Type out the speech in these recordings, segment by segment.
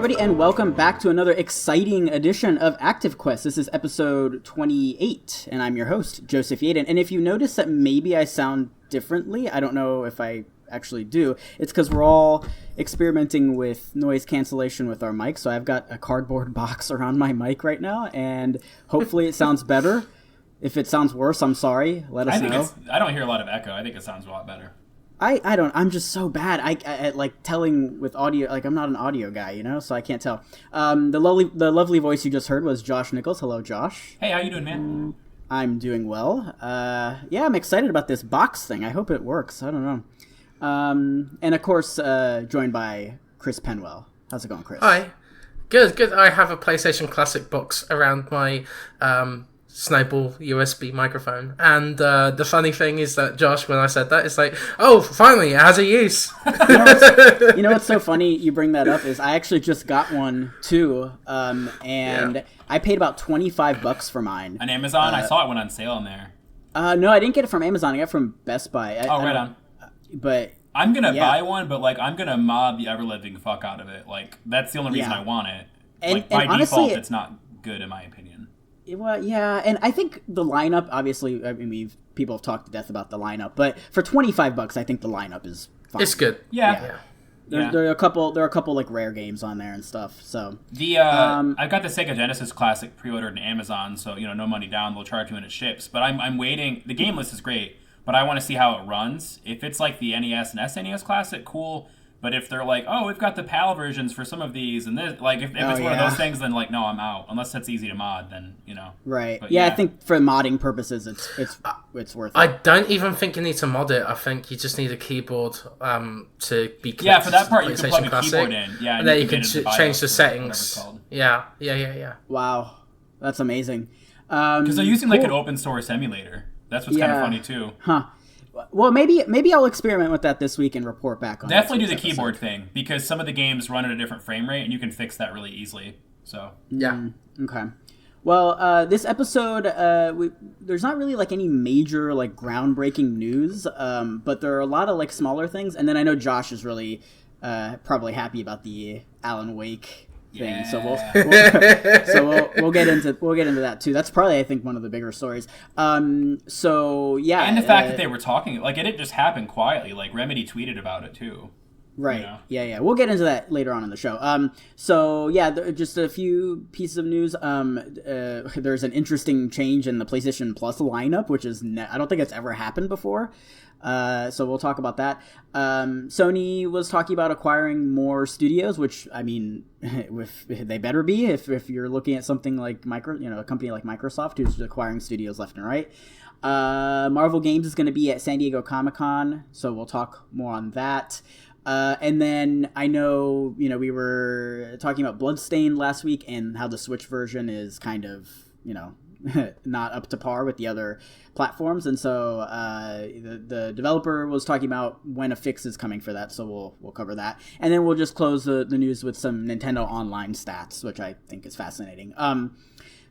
everybody, and welcome back to another exciting edition of Active Quest. This is episode 28, and I'm your host, Joseph Yaden. And if you notice that maybe I sound differently, I don't know if I actually do, it's because we're all experimenting with noise cancellation with our mic. So I've got a cardboard box around my mic right now, and hopefully it sounds better. If it sounds worse, I'm sorry. Let us know. I don't hear a lot of echo. I think it sounds a lot better. I'm just so bad. I like telling with audio, like I'm not an audio guy, you know, so I can't tell. The lovely voice you just heard was Josh Nichols. Hello, Josh. Hey, how you doing, man? I'm doing well. Yeah, I'm excited about this box thing. I hope it works. I don't know. And of course, joined by Chris Penwell. How's it going, Chris? Hi. Good. I have a PlayStation Classic box around my Snowball USB microphone, and the funny thing is that Josh, when I said that, it's like, oh, finally it has a use. You know what's so funny you bring that up is I actually just got one too, and I paid about $25 for mine on Amazon. I saw it went on sale in there. No, I didn't get it from Amazon. I got it from Best Buy. Right on. But I'm gonna buy one, but like I'm gonna mod the ever living fuck out of it. Like that's the only reason I want it. And by honestly, default, it's not good in my opinion. Well, yeah, and I think the lineup, obviously, I mean, people have talked to death about the lineup, but for $25, I think the lineup is fine. It's good. Yeah. There are a couple like rare games on there and stuff. So I've got the Sega Genesis Classic pre-ordered on Amazon, so no money down. They'll charge me when it ships. But I'm waiting. The game list is great, but I want to see how it runs. If it's like the NES and SNES Classic, cool. But if they're like, oh, we've got the PAL versions for some of these, and this, like, if it's one of those things, then like, no, I'm out. Unless that's easy to mod, then Right. But, I think for modding purposes, it's worth it. I don't even think you need to mod it. I think you just need a keyboard to be connected. Yeah, for that part, you can plug a Classic, keyboard in. Yeah, and then you can change the settings. Yeah. Wow, that's amazing. Because they're using like an open source emulator. That's what's kind of funny too. Huh. Well, maybe I'll experiment with that this week and report back on it. Definitely do the keyboard thing, because some of the games run at a different frame rate, and you can fix that really easily. So Okay. Well, this episode, there's not really like any major like groundbreaking news, but there are a lot of like smaller things. And then I know Josh is really probably happy about the Alan Wake thing, so we'll get into that too. That's probably, I think, one of the bigger stories. And the fact that they were talking, like, it didn't just happen quietly. Like Remedy tweeted about it too. Right. Yeah. We'll get into that later on in the show. Just a few pieces of news. There's an interesting change in the PlayStation Plus lineup, which is I don't think it's ever happened before. So we'll talk about that. Sony was talking about acquiring more studios, which, I mean, they better be if you're looking at something like a company like Microsoft who's acquiring studios left and right. Marvel Games is going to be at San Diego Comic-Con, so we'll talk more on that. And then I know, we were talking about Bloodstained last week and how the Switch version is kind of, not up to par with the other platforms. And so the developer was talking about when a fix is coming for that, so we'll cover that. And then we'll just close the news with some Nintendo Online stats, which I think is fascinating.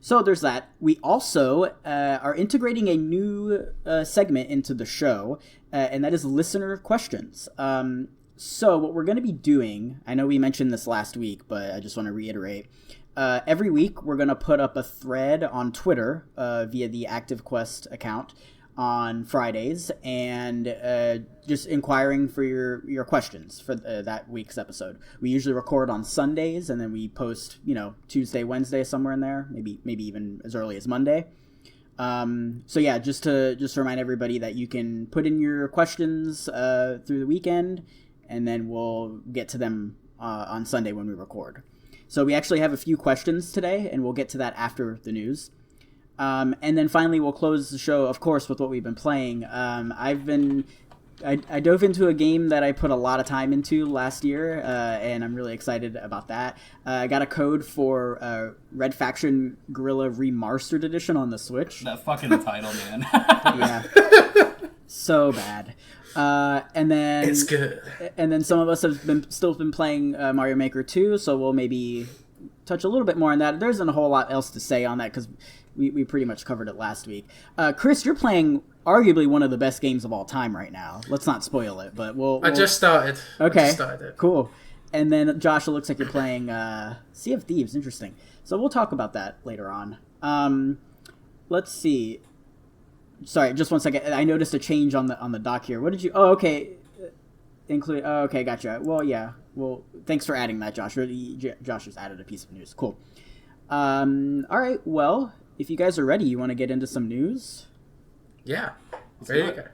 So there's that. We also are integrating a new segment into the show, and that is listener questions. So what we're going to be doing, I know we mentioned this last week, but I just want to reiterate. Every week, we're going to put up a thread on Twitter via the ActiveQuest account on Fridays, and just inquiring for your questions for that week's episode. We usually record on Sundays, and then we post, Tuesday, Wednesday, somewhere in there, maybe even as early as Monday. Just to remind everybody that you can put in your questions through the weekend, and then we'll get to them on Sunday when we record. So we actually have a few questions today, and we'll get to that after the news. And then finally, we'll close the show, of course, with what we've been playing. I dove into a game that I put a lot of time into last year, and I'm really excited about that. I got a code for Red Faction Guerrilla ReMARStered Edition on the Switch. That fucking title, man. Yeah. So bad. And then it's good. And then some of us have still been playing Mario Maker 2, so we'll maybe touch a little bit more on that. There isn't a whole lot else to say on that because we pretty much covered it last week. Chris, you're playing arguably one of the best games of all time right now. Let's not spoil it, but we'll... I just started. Okay. I just started it. Cool. And then, Josh, it looks like you're playing Sea of Thieves. Interesting. So we'll talk about that later on. Let's see. Sorry, just 1 second. I noticed a change on the doc here. What did you... Oh, okay. Include... Oh, okay, gotcha. Well, yeah. Well, thanks for adding that, Josh. Josh just added a piece of news. Cool. All right, well, if you guys are ready, you want to get into some news? Yeah. Ready to go.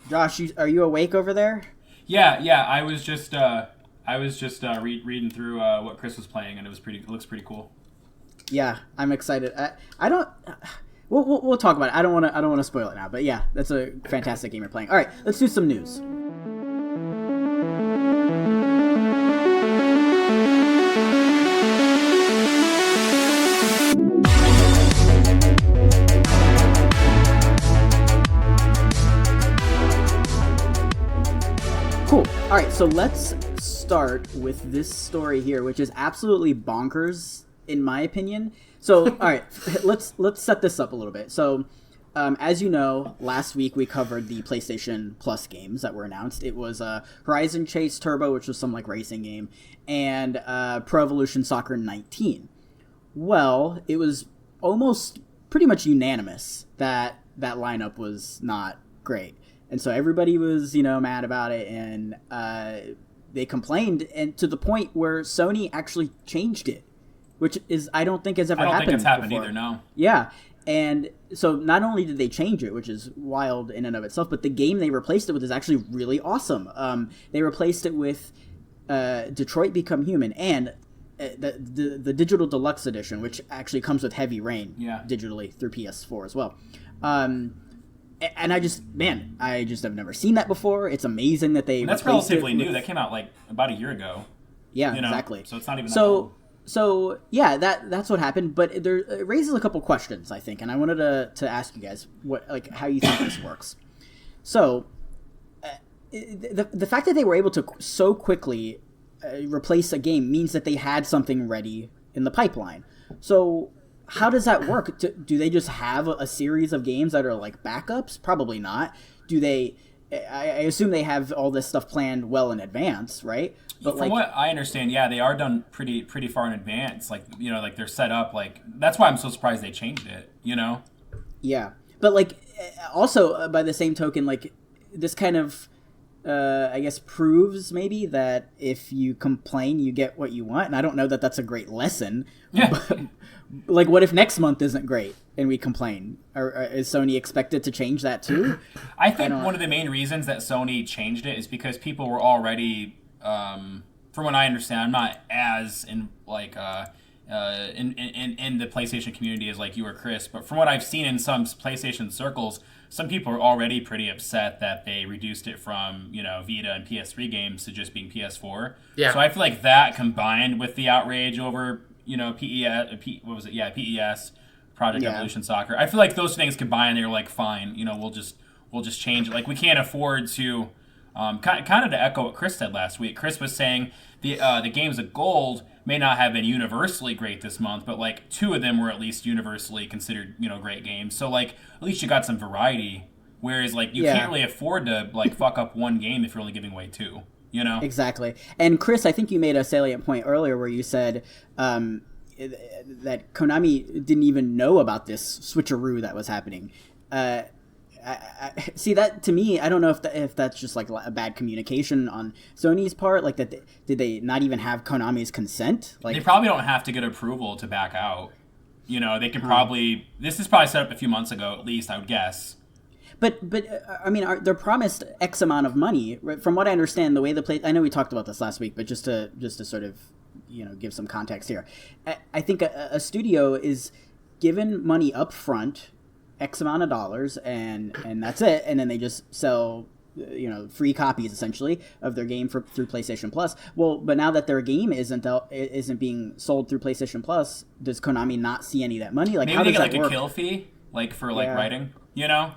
Josh, are you awake over there? Yeah. I was just reading through what Chris was playing, and it looks pretty cool. Yeah, I'm excited. I don't. We'll talk about it. I don't want to spoil it now, but yeah, that's a fantastic game you're playing. All right, let's do some news. Cool. All right, so let's start with this story here, which is absolutely bonkers in my opinion. So, all right, let's set this up a little bit. So, as you know, last week we covered the PlayStation Plus games that were announced. It was Horizon Chase Turbo, which was some like racing game, and Pro Evolution Soccer 19. Well, it was almost pretty much unanimous that that lineup was not great. And so everybody was, mad about it, and they complained, and to the point where Sony actually changed it, which is I don't think has ever happened. I don't think it's happened before. Either, no. Yeah, and so not only did they change it, which is wild in and of itself, but the game they replaced it with is actually really awesome. They replaced it with Detroit Become Human and the Digital Deluxe Edition, which actually comes with Heavy Rain digitally through PS4 as well. And I just have never seen that before. It's amazing that they. And that's relatively new. That came out like about a year ago. Yeah, exactly. So it's not even that long. So yeah, that's what happened. But it raises a couple questions, I think, and I wanted to ask you guys how you think this works. So the fact that they were able to so quickly replace a game means that they had something ready in the pipeline. So how does that work? Do they just have a series of games that are like backups? Probably not. Do they? I assume they have all this stuff planned well in advance, right? But from what I understand, yeah, they are done pretty far in advance. Like like they're set up. Like that's why I'm so surprised they changed it. Yeah, but also by the same token, this kind of I guess proves maybe that if you complain, you get what you want. And I don't know that that's a great lesson. Yeah. But, what if next month isn't great and we complain? Or is Sony expected to change that too? I think one of the main reasons that Sony changed it is because people were already, from what I understand, I'm not as in in the PlayStation community as like you or Chris, but from what I've seen in some PlayStation circles, some people are already pretty upset that they reduced it from Vita and PS3 games to just being PS4. Yeah. So I feel like that combined with the outrage over PES, Project Evolution Soccer. I feel like those things combined, they're like, fine, we'll just change it. Like we can't afford to, kind of to echo what Chris said last week. Chris was saying the games of gold may not have been universally great this month, but two of them were at least universally considered great games. So at least you got some variety. Whereas you can't really afford to fuck up one game if you're only giving away two. Exactly. And Chris, I think you made a salient point earlier where you said that Konami didn't even know about this switcheroo that was happening. I see that to me. I don't know if that's just a bad communication on Sony's part. Did they not even have Konami's consent? They probably don't have to get approval to back out. They can probably. This is probably set up a few months ago, at least I would guess. But I mean, they're promised X amount of money. Right? From what I understand, the way I know we talked about this last week, but just to sort of give some context here, I think a studio is given money up front, X amount of dollars, and that's it, and then they just sell free copies essentially of their game through PlayStation Plus. Well, but now that their game isn't being sold through PlayStation Plus, does Konami not see any of that money? Maybe how they does get that work? A kill fee, for writing.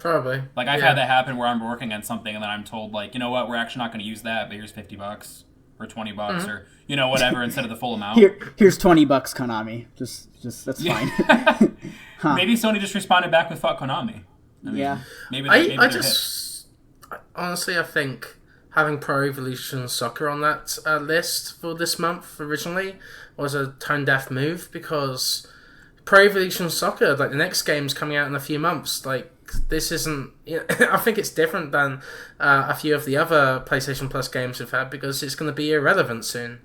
Probably. I've had that happen where I'm working on something and then I'm told what, we're actually not going to use that, but here's $50 or $20 or whatever instead of the full amount. Here's $20, Konami. Just that's fine. Maybe Sony just responded back with "fuck Konami." Maybe honestly, I think having Pro Evolution Soccer on that list for this month originally was a tone-deaf move, because Pro Evolution Soccer, like the next game's coming out in a few months. Like, this isn't... I think it's different than a few of the other PlayStation Plus games we've had, because it's going to be irrelevant soon.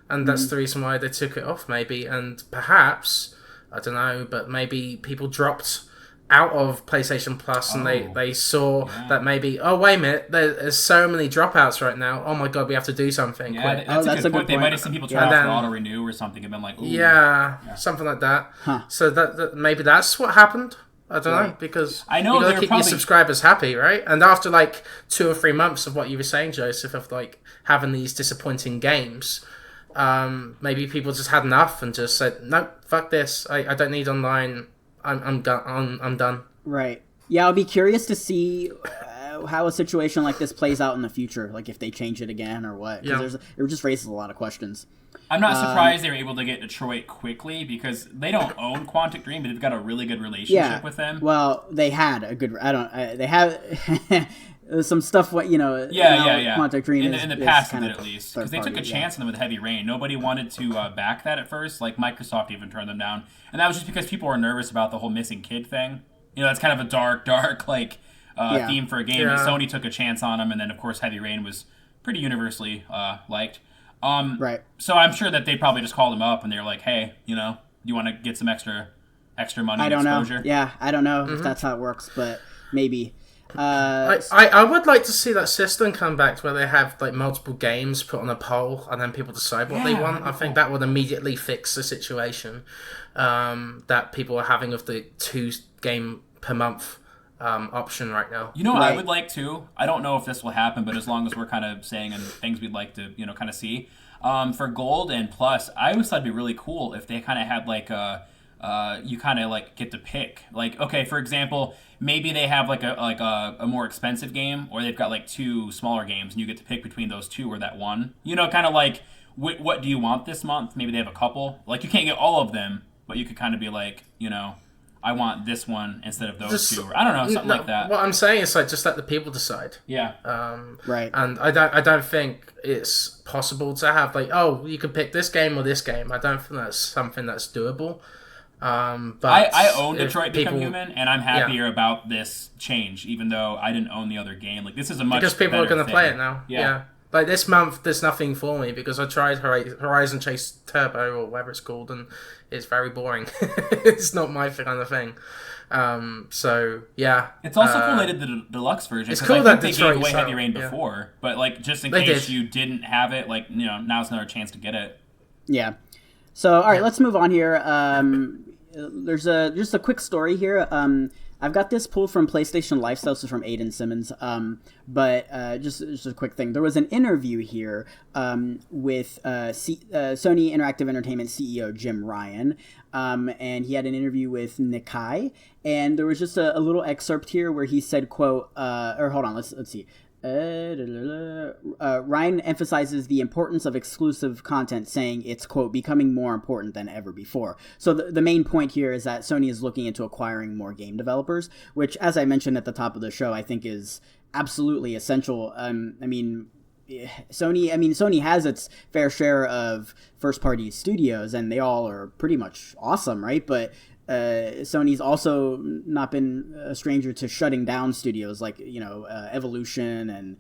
And that's the reason why they took it off, maybe. And perhaps, I don't know, but maybe people dropped out of PlayStation Plus and they saw that maybe, oh, wait a minute, there's so many dropouts right now. Oh my god, we have to do something. Yeah, that's a good point. They might have seen people try to auto-renew or something and been like, ooh. Yeah, something like that. So that maybe that's what happened. I don't know, because I know you gotta keep your subscribers happy, right? And after like 2 or 3 months of what you were saying, Joseph, of like having these disappointing games, maybe people just had enough and just said, no, fuck this. I don't need online. I'm done. I'm done. Right. Yeah, I'll be curious to see how a situation like this plays out in the future. Like if they change it again or what. Because it just raises a lot of questions. I'm not surprised they were able to get Detroit quickly, because they don't own Quantic Dream, but they've got a really good relationship with them. Well, they had a good. They have. Some stuff, Quantic Dream in the past did at least, because they took a chance on them with Heavy Rain. Nobody wanted to back that at first. Like Microsoft even turned them down, and that was just because people were nervous about the whole missing kid thing. That's kind of a dark like theme for a game. And Sony took a chance on them, and then of course Heavy Rain was pretty universally liked. Right. So I'm sure that they probably just called them up and they were like, hey, you want to get some extra money and exposure? Yeah, I don't know if that's how it works, but maybe. I would like to see that system come back to where they have like multiple games put on a poll and then people decide what they want. I think that would immediately fix the situation that people are having of the 2 game per month option right now. You know what I would like to? I don't know if this will happen, but as long as we're kind of saying and things we'd like to kind of see for Gold and Plus, I always thought it'd be really cool if they kind of had like you kind of like get to pick. Like, okay, for example, maybe they have like a more expensive game, or they've got like 2 smaller games, and you get to pick between those 2 or that one. Kind of like what do you want this month? Maybe they have a couple. Like you can't get all of them, but you could kind of be like, I want this one instead of those 2. Or, I don't know, something like that. What I'm saying is like just let the people decide. Yeah. Right. And I don't think it's possible to have like, oh, you can pick this game or this game. I don't think that's something that's doable. But I own Detroit Become Human, and I'm happier about this change, even though I didn't own the other game. Like this is a much because people are going to play it now. Yeah. Like this month, there's nothing for me because I tried Horizon Chase Turbo or whatever it's called, and it's very boring. It's not my kind of thing. So yeah, it's also cool they did the deluxe version. It's cool that they gave away Heavy Rain before, but like just in case you didn't have it, like now's another chance to get it. Yeah. So all right, let's move on here. There's just a quick story here. I've got this pulled from PlayStation Lifestyle, so from Yaden Simmons. But just a quick thing. There was an interview here with Sony Interactive Entertainment CEO Jim Ryan, and he had an interview with Nikai, and there was just a little excerpt here where he said, "quote," or hold on, let's see. Ryan emphasizes the importance of exclusive content, saying it's, quote, becoming more important than ever before. So the main point here is that Sony is looking into acquiring more game developers, which, as I mentioned at the top of the show, I think is absolutely essential. Sony has its fair share of first-party studios, and they all are pretty much awesome, right? But Sony's also not been a stranger to shutting down studios like Evolution and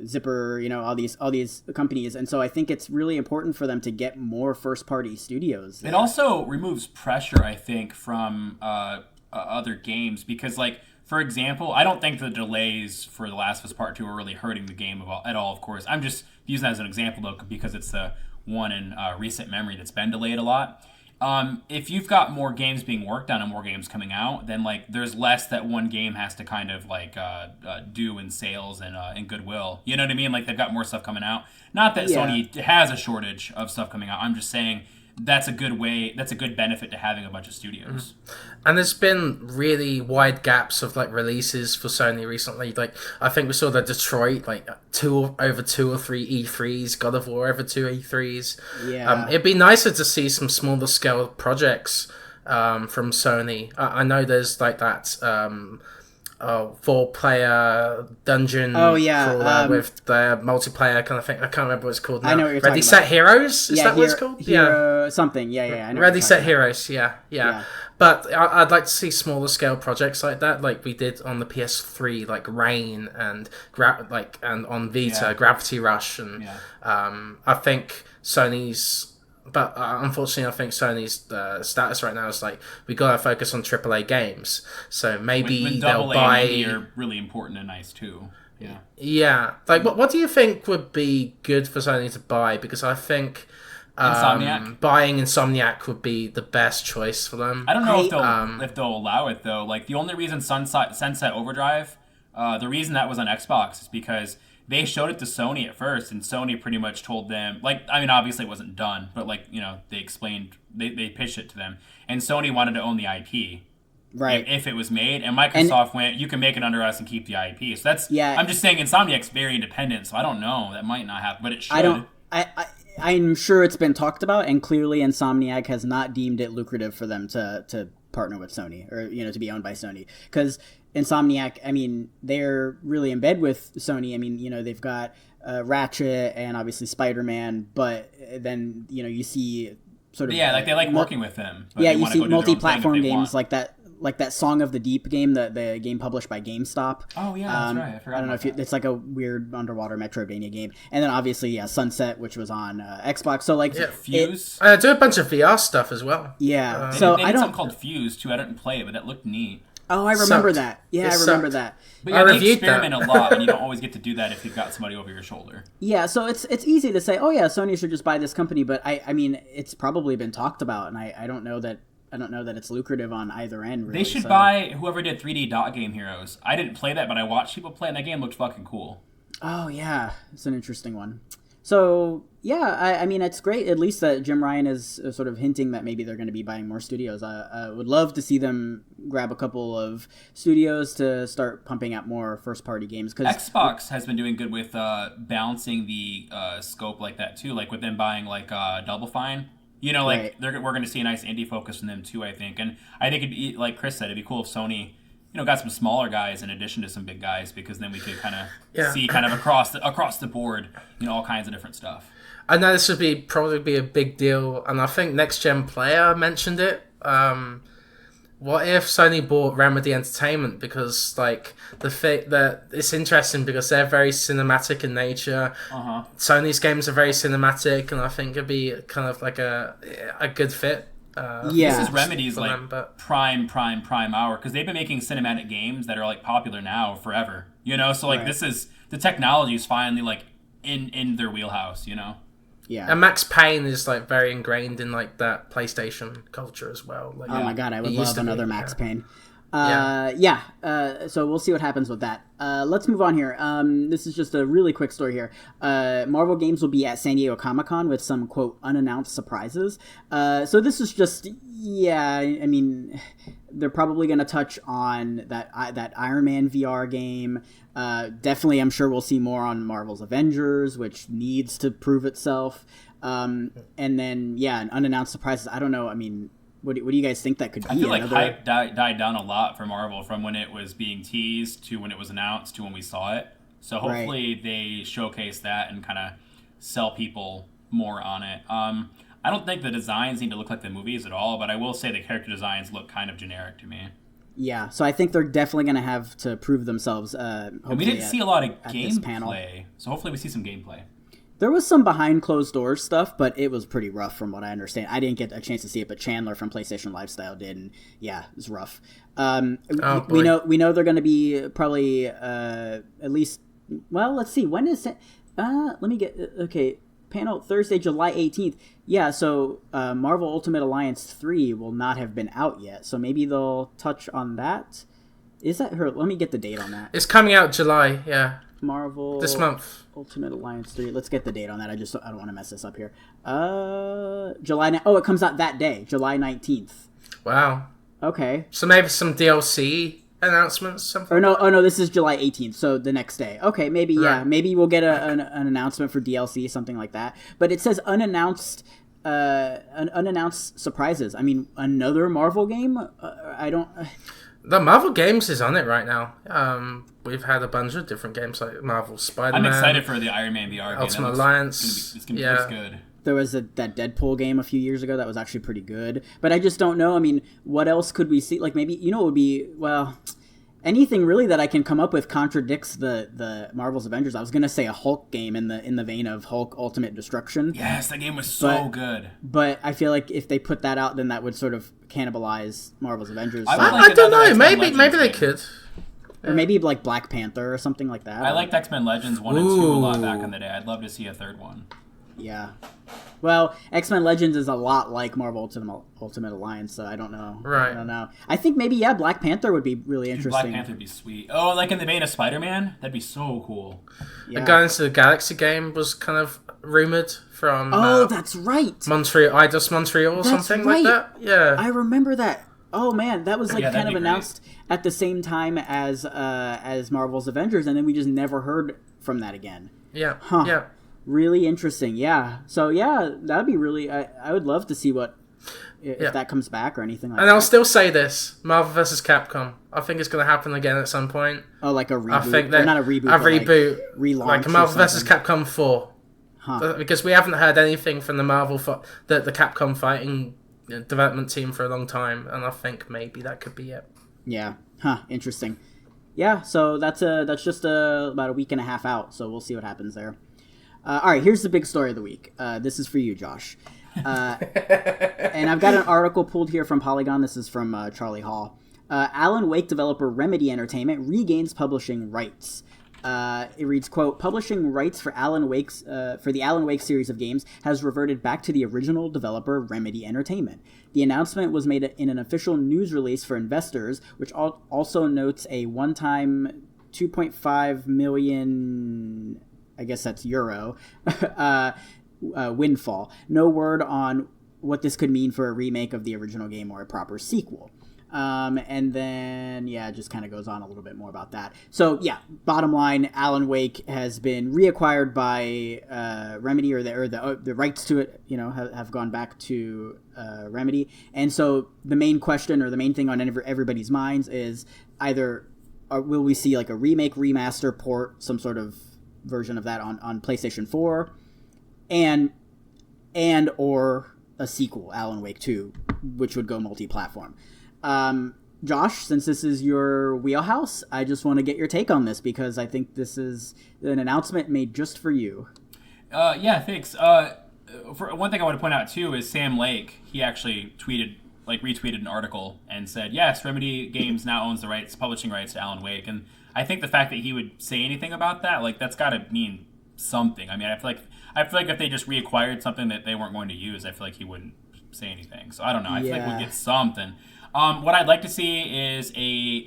Zipper, all these companies, and so I think it's really important for them to get more first party studios. It also removes pressure, I think, from other games because, like, for example, I don't think the delays for The Last of Us Part 2 are really hurting the game at all. Of course, I'm just using that as an example though because it's the one in recent memory that's been delayed a lot. If you've got more games being worked on and more games coming out, then like there's less that one game has to kind of like do in sales and goodwill. You know what I mean? Like they've got more stuff coming out. Not that Sony has a shortage of stuff coming out. I'm just saying that's a good way. That's a good benefit to having a bunch of studios. And there's been really wide gaps of like releases for Sony recently. Like I think we saw the Detroit like over 2 or 3 E3s, God of War over 2 E3s. Yeah, it'd be nicer to see some smaller scale projects from Sony. I know there's like that 4-player dungeon crawler with the multiplayer kind of thing. I can't remember what it's called now. I know what you're Ready talking Set about. Heroes? Is that what it's called? Something. Yeah. I know Ready Set Heroes. Yeah. But I'd like to see smaller scale projects like that, like we did on the PS3, like Rain and and on Vita, Gravity Rush, and I think Sony's. But unfortunately, I think Sony's status right now is like we gotta focus on AAA games. So maybe when they'll AA buy. and indie are really important and nice too. Yeah. Yeah. Like, what do you think would be good for Sony to buy? Because I think Insomniac. Buying Insomniac would be the best choice for them. I don't know if they'll allow it though. Like the only reason Sunset Overdrive, the reason that was on Xbox is because they showed it to Sony at first, and Sony pretty much told them, like, I mean, obviously it wasn't done, but like, you know, they explained, they pitched it to them, and Sony wanted to own the IP. Right. If it was made, and Microsoft went, you can make it under us and keep the IP. So that's, I'm just saying Insomniac's very independent, so I don't know. That might not happen, but it should. I'm sure it's been talked about, and clearly Insomniac has not deemed it lucrative for them to partner with Sony, or, you know, to be owned by Sony. Because Insomniac, I mean, they're really in bed with Sony. I mean, you know, they've got Ratchet and obviously Spider-Man, but then, you know, you see sort of... Yeah, like they like working with them. Yeah, you see multi-platform games like that Song of the Deep game, the game published by GameStop. Oh, yeah, that's right. I forgot. I don't know if it's like a weird underwater Metroidvania game. And then obviously, Sunset, which was on Xbox. So like, Fuse. Do a bunch of VR stuff as well. Yeah. So they did something called Fuse too. I didn't play it, but that looked neat. Oh, I remember that. Yeah, I remember that. But yeah, they experiment a lot, and you don't always get to do that if you've got somebody over your shoulder. Yeah, so it's easy to say, oh yeah, Sony should just buy this company, but I mean, it's probably been talked about, and I don't know that it's lucrative on either end. Really, they should buy whoever did 3D Dot Game Heroes. I didn't play that, but I watched people play, and that game looked fucking cool. Oh yeah, it's an interesting one. So yeah, I mean, it's great at least that Jim Ryan is sort of hinting that maybe they're going to be buying more studios. I would love to see them grab a couple of studios to start pumping out more first-party games. Cause Xbox has been doing good with balancing the scope like that too, like with them buying like Double Fine. You know, like we're going to see a nice indie focus from them too, I think. And I think it'd be, like Chris said, it'd be cool if Sony, you know, got some smaller guys in addition to some big guys, because then we could kind of see kind of across the board, you know, all kinds of different stuff. I know this would probably be a big deal, and I think Next Gen Player mentioned it. What if Sony bought Remedy Entertainment? Because like it's interesting because they're very cinematic in nature. Sony's games are very cinematic, and I think it'd be kind of like a good fit. This is Remedy's like prime hour, because they've been making cinematic games that are like popular now forever. You know, so like this is the technology is finally like in their wheelhouse. You know. Yeah. And Max Payne is like very ingrained in like that PlayStation culture as well. Like, oh my god, I would love another Max Payne. So we'll see what happens with that. Let's move on here. This is just a really quick story here. Marvel Games will be at San Diego Comic-Con with some, quote, unannounced surprises. So this is just, I mean, they're probably going to touch on that Iron Man VR game. Definitely, I'm sure we'll see more on Marvel's Avengers, which needs to prove itself. And then, unannounced surprises. I don't know. I mean, what do you guys think that could be? I feel like hype died down a lot for Marvel from when it was being teased to when it was announced to when we saw it. So hopefully they showcase that and kind of sell people more on it. I don't think the designs need to look like the movies at all, but I will say the character designs look kind of generic to me. Yeah, so I think they're definitely going to have to prove themselves. We didn't see a lot of gameplay, so hopefully we see some gameplay. There was some behind closed doors stuff, but it was pretty rough from what I understand. I didn't get a chance to see it, but Chandler from PlayStation Lifestyle did, and it was rough. We know they're going to be probably at least. Well, let's see. When is it? Let me get panel Thursday, July 18th. Yeah, so Marvel Ultimate Alliance 3 will not have been out yet, so maybe they'll touch on that. Is that her? Let me get the date on that. It's coming out July. Yeah. Marvel this month. Ultimate Alliance 3. Let's get the date on that. I don't want to mess this up here. July. It comes out that day, July 19th. Wow. Okay. So maybe some DLC announcements, something. Or no, this is July 18th, so the next day. Okay, maybe maybe we'll get an announcement for DLC, something like that. But it says unannounced surprises. I mean, another Marvel game? The Marvel Games is on it right now. We've had a bunch of different games like Marvel Spider-Man. I'm excited for the Iron Man VR game. Ultimate Alliance. It's gonna be looks good. There was that Deadpool game a few years ago that was actually pretty good. But I just don't know. I mean, what else could we see? Like, maybe, it would be, well, anything really that I can come up with contradicts the Marvel's Avengers. I was going to say a Hulk game in the vein of Hulk Ultimate Destruction. Yes, that game was so good. But I feel like if they put that out, then that would sort of cannibalize Marvel's Avengers. I don't know. Maybe they could. Or maybe like Black Panther or something like that. I liked X-Men Legends 1 and 2 a lot back in the day. I'd love to see a third one. Yeah. Well, X-Men Legends is a lot like Marvel Ultimate Alliance, so I don't know. Right. I don't know. I think maybe, Black Panther would be really interesting. Black Panther would be sweet. Oh, like in the vein of Spider-Man? That'd be so cool. Yeah. The Guardians of the Galaxy game was kind of rumored from... that's right! Montreal or something like that. Yeah. I remember that. Oh, man, that was kind of announced great. at the same time as Marvel's Avengers, and then we just never heard from that again. Yeah. Huh. Yeah. Really interesting, yeah. So, that'd be really... I would love to see if that comes back or anything like that. And I'll still say this, Marvel vs. Capcom. I think it's going to happen again at some point. Oh, like a reboot? I think that not a reboot, a reboot. Relaunch like Marvel vs. Capcom 4. Huh. Because we haven't heard anything from the the Capcom fighting development team for a long time, and I think maybe that could be it. Yeah. Huh. Interesting. Yeah, so that's just about a week and a half out, so we'll see what happens there. All right, here's the big story of the week. This is for you, Josh. And I've got an article pulled here from Polygon. This is from Charlie Hall. Alan Wake developer Remedy Entertainment regains publishing rights. It reads, quote, publishing rights for the Alan Wake series of games has reverted back to the original developer Remedy Entertainment. The announcement was made in an official news release for investors, which also notes a one-time 2.5 million... I guess that's euro, windfall. No word on what this could mean for a remake of the original game or a proper sequel. And then, it just kind of goes on a little bit more about that. So, bottom line, Alan Wake has been reacquired by Remedy, or the rights to it, have gone back to Remedy. And so the main question, or the main thing on everybody's minds is either will we see like a remake, remaster, port, some sort of version of that on PlayStation 4 and or a sequel, Alan Wake 2, which would go multi-platform. Josh, since this is your wheelhouse, I just want to get your take on this because I think this is an announcement made just for you. Thanks. For one thing I want to point out too is Sam Lake. He actually retweeted an article and said, yes, Remedy Games now owns the publishing rights to Alan Wake. And I think the fact that he would say anything about that, that's got to mean something. I mean, I feel like if they just reacquired something that they weren't going to use, I feel like he wouldn't say anything. So I don't know. I feel like we'll get something. What I'd like to see is a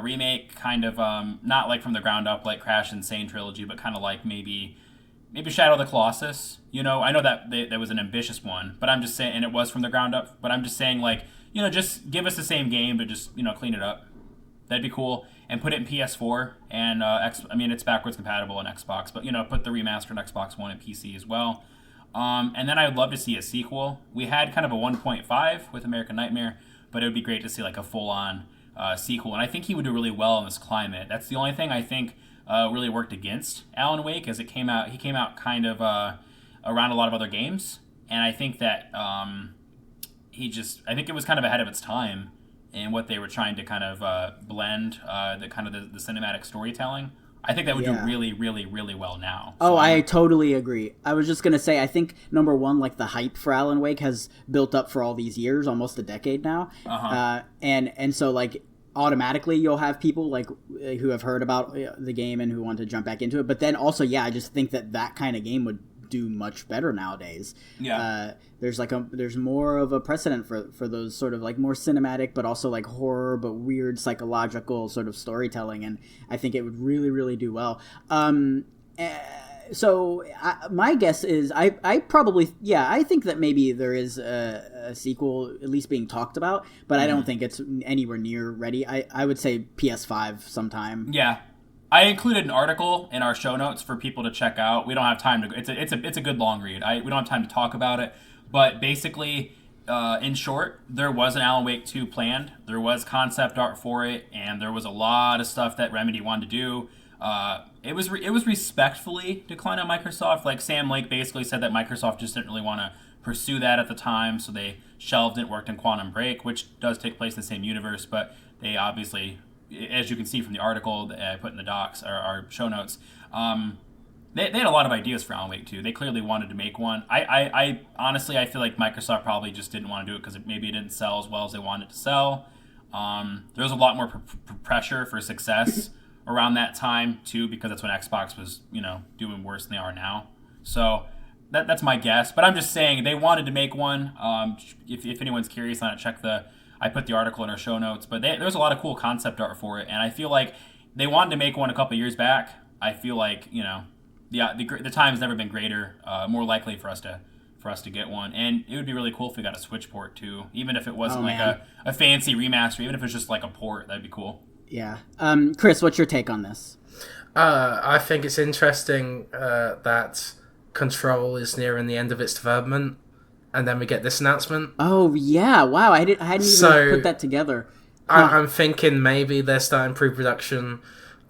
remake, kind of not like from the ground up, like Crash Insane trilogy, but kind of like maybe Shadow of the Colossus. I know that that was an ambitious one, but I'm just saying, and it was from the ground up. But I'm just saying, just give us the same game, but just clean it up. That'd be cool. And put it in PS4 and it's backwards compatible on Xbox, but put the remastered Xbox One and PC as well. And then I would love to see a sequel. We had kind of a 1.5 with American Nightmare, but it would be great to see like a full-on sequel. And I think he would do really well in this climate. That's the only thing I think really worked against Alan Wake, as he came out kind of around a lot of other games, and I think that I think it was kind of ahead of its time in what they were trying to kind of blend the cinematic storytelling. I think that would do really, really, really well now. So, I totally agree. I was just going to say, I think, number one, the hype for Alan Wake has built up for all these years, almost a decade now. Uh-huh. And so, automatically you'll have people, who have heard about the game and who want to jump back into it. But then also, I just think that kind of game would do much better nowadays. Yeah. There's more of a precedent for those sort of more cinematic but also horror but weird psychological sort of storytelling, and I think it would really, really do well. So my guess is I think that maybe there is a sequel at least being talked about, but I don't think it's anywhere near ready. I would say PS5 sometime. Yeah. I included an article in our show notes for people to check out. We don't have time to. It's a good long read. We don't have time to talk about it, but basically, in short, there was an Alan Wake 2 planned. There was concept art for it, and there was a lot of stuff that Remedy wanted to do. It was respectfully declined on Microsoft. Like, Sam Lake basically said that Microsoft just didn't really want to pursue that at the time, so they shelved it, worked in Quantum Break, which does take place in the same universe, but they obviously, as you can see from the article that I put in the docs, or our show notes, they had a lot of ideas for Alan Wake 2. They clearly wanted to make one. I honestly, I feel like Microsoft probably just didn't want to do it because maybe it didn't sell as well as they wanted it to sell. There was a lot more pressure for success around that time, too, because that's when Xbox was, doing worse than they are now. So that's my guess. But I'm just saying, they wanted to make one. If anyone's curious on it, I put the article in our show notes. But there's a lot of cool concept art for it. And I feel like they wanted to make one a couple years back. I feel like, the time has never been greater, more likely for us to get one. And it would be really cool if we got a Switch port, too. Even if it wasn't a fancy remaster, even if it was just like a port, that'd be cool. Yeah. Chris, what's your take on this? I think it's interesting that Control is nearing the end of its development, and then we get this announcement. Oh, yeah. Wow, I hadn't even put that together. I'm thinking maybe they're starting pre-production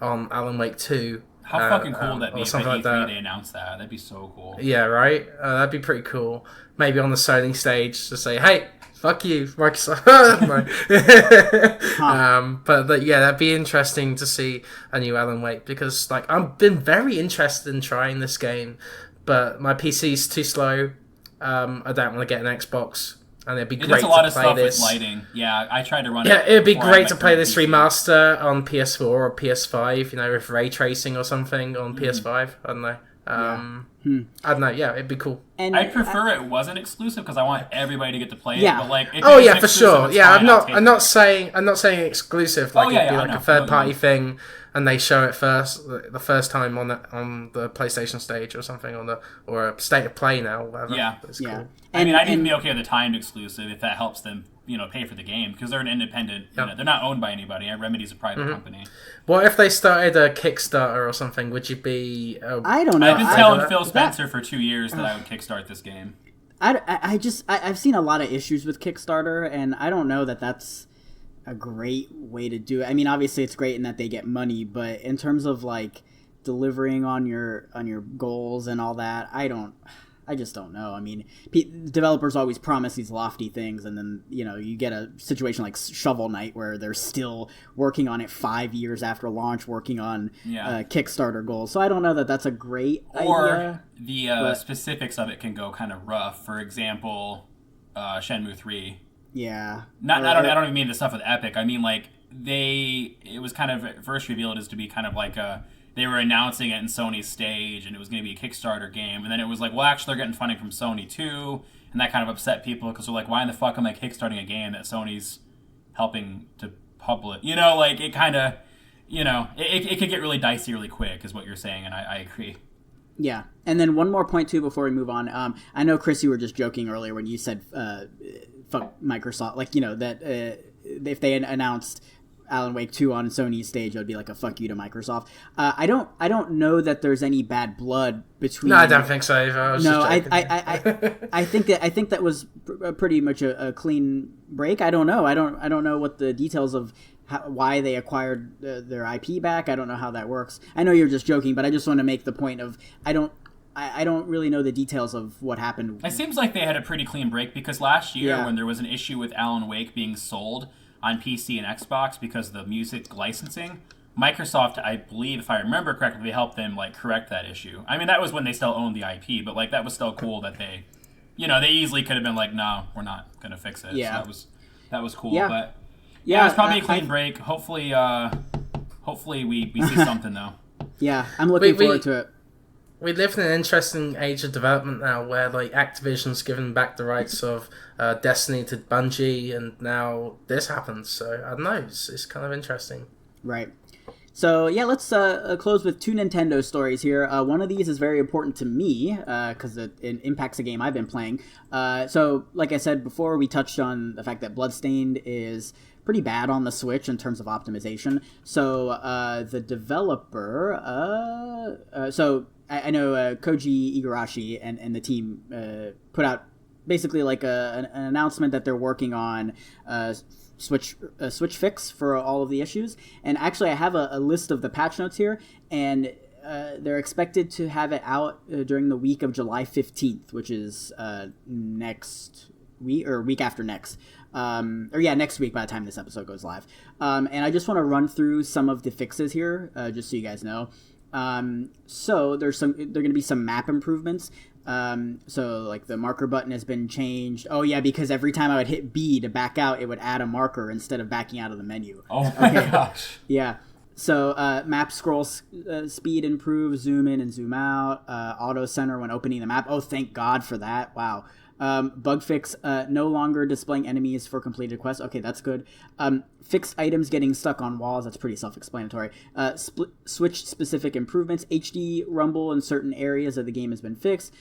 on Alan Wake 2. How fucking cool would that be if at like E3 they announced that? That'd be so cool. Yeah, right? That'd be pretty cool. Maybe on the Sony stage to say, hey, fuck you, Microsoft. But that'd be interesting to see a new Alan Wake, because I've been very interested in trying this game, but my PC's too slow. I don't want to get an Xbox, and it'd be great to play this. There's a lot of stuff with lighting. Yeah, I tried to run it. Yeah, it'd be great to play this remaster on PS4 or PS5, with ray tracing or something on PS5. I don't know. I don't know. Yeah, it'd be cool. And I'd prefer it wasn't exclusive because I want everybody to get to play it. Yeah. But if for sure. Yeah, fine, I'm not saying exclusive. It'd be a third party thing, and they show it the first time on the PlayStation stage or something, or a state of play now. Or whatever. Yeah, it's cool. I'd even be okay with the timed exclusive if that helps them, pay for the game, because they're an independent. They're not owned by anybody. Remedy's a private company. What if they started a Kickstarter or something? Would you be? I don't know. I've been telling Phil Spencer for 2 years that I would kickstart this game. I've seen a lot of issues with Kickstarter, and I don't know that that's a great way to do it. I mean, obviously it's great in that they get money, but in terms of delivering on your goals and all that, I just don't know. I mean, developers always promise these lofty things, and then you get a situation like Shovel Knight where they're still working on it 5 years after launch, working on Kickstarter goals. So I don't know that that's a great idea. The specifics of it can go kind of rough. For example, Shenmue 3. Yeah. I don't even mean the stuff with Epic. I mean it was kind of first revealed as to be kind of like they were announcing it in Sony's stage, and it was going to be a Kickstarter game. And then it was like, well, actually, they're getting funding from Sony, too. And that kind of upset people, because they're like, why in the fuck am I kickstarting a game that Sony's helping to publish? It kind of, it could get really dicey really quick, is what you're saying, and I agree. Yeah. And then one more point, too, before we move on. I know, Chris, you were just joking earlier when you said, fuck Microsoft. That if they had announced Alan Wake 2 on Sony's stage, it would be like a fuck you to Microsoft. I don't know that there's any bad blood between. No, I don't think so either. I think that was pretty much a clean break. I don't know. I don't know what the details of why they acquired their IP back. I don't know how that works. I know you're just joking, but I just want to make the point of I don't really know the details of what happened. It seems like they had a pretty clean break, because last year when there was an issue with Alan Wake being sold on PC and Xbox because of the music licensing, Microsoft, I believe, if I remember correctly, they helped them correct that issue. I mean, that was when they still owned the IP, but that was still cool that they, they easily could have been like, no, we're not gonna fix it. Yeah, so that was cool. Yeah. But it was probably a clean break. Hopefully we see something though. Yeah, I'm looking forward to it. We live in an interesting age of development now, where Activision's given back the rights of Destiny to Bungie, and now this happens. So I don't know, it's kind of interesting. Right. So yeah, let's close with two Nintendo stories here. One of these is very important to me because it impacts a game I've been playing. So like I said before, we touched on the fact that Bloodstained is pretty bad on the Switch in terms of optimization. So the developer, I know Koji Igarashi and the team put out basically like an announcement that they're working on switch fix for all of the issues. And actually, I have a list of the patch notes here, and they're expected to have it out during the week of July 15th, which is next week or week after next. Next week by the time this episode goes live. And I just want to run through some of the fixes here, just so you guys know. So there are going to be some map improvements. So like the marker button has been changed. Oh yeah, because every time I would hit B to back out, it would add a marker instead of backing out of the menu. Oh my gosh. Yeah. So map scroll speed improves, zoom in and zoom out, auto center when opening the map. Oh, thank God for that. Wow. Bug fix, no longer displaying enemies for completed quests. Okay, that's good. Fixed items getting stuck on walls. That's pretty self-explanatory. Switch specific improvements. HD rumble in certain areas of the game has been fixed.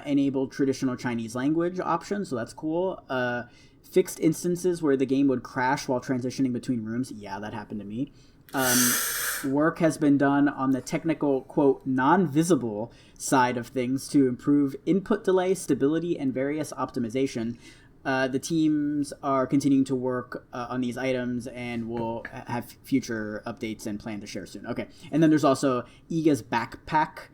Enabled traditional Chinese language option, so that's cool. Fixed instances where the game would crash while transitioning between rooms. Yeah, that happened to me. Work has been done on the technical, quote, non-visible side of things to improve input delay, stability, and various optimization. The teams are continuing to work on these items and will have future updates and plan to share soon. Okay, and then there's also Iga's Backpack,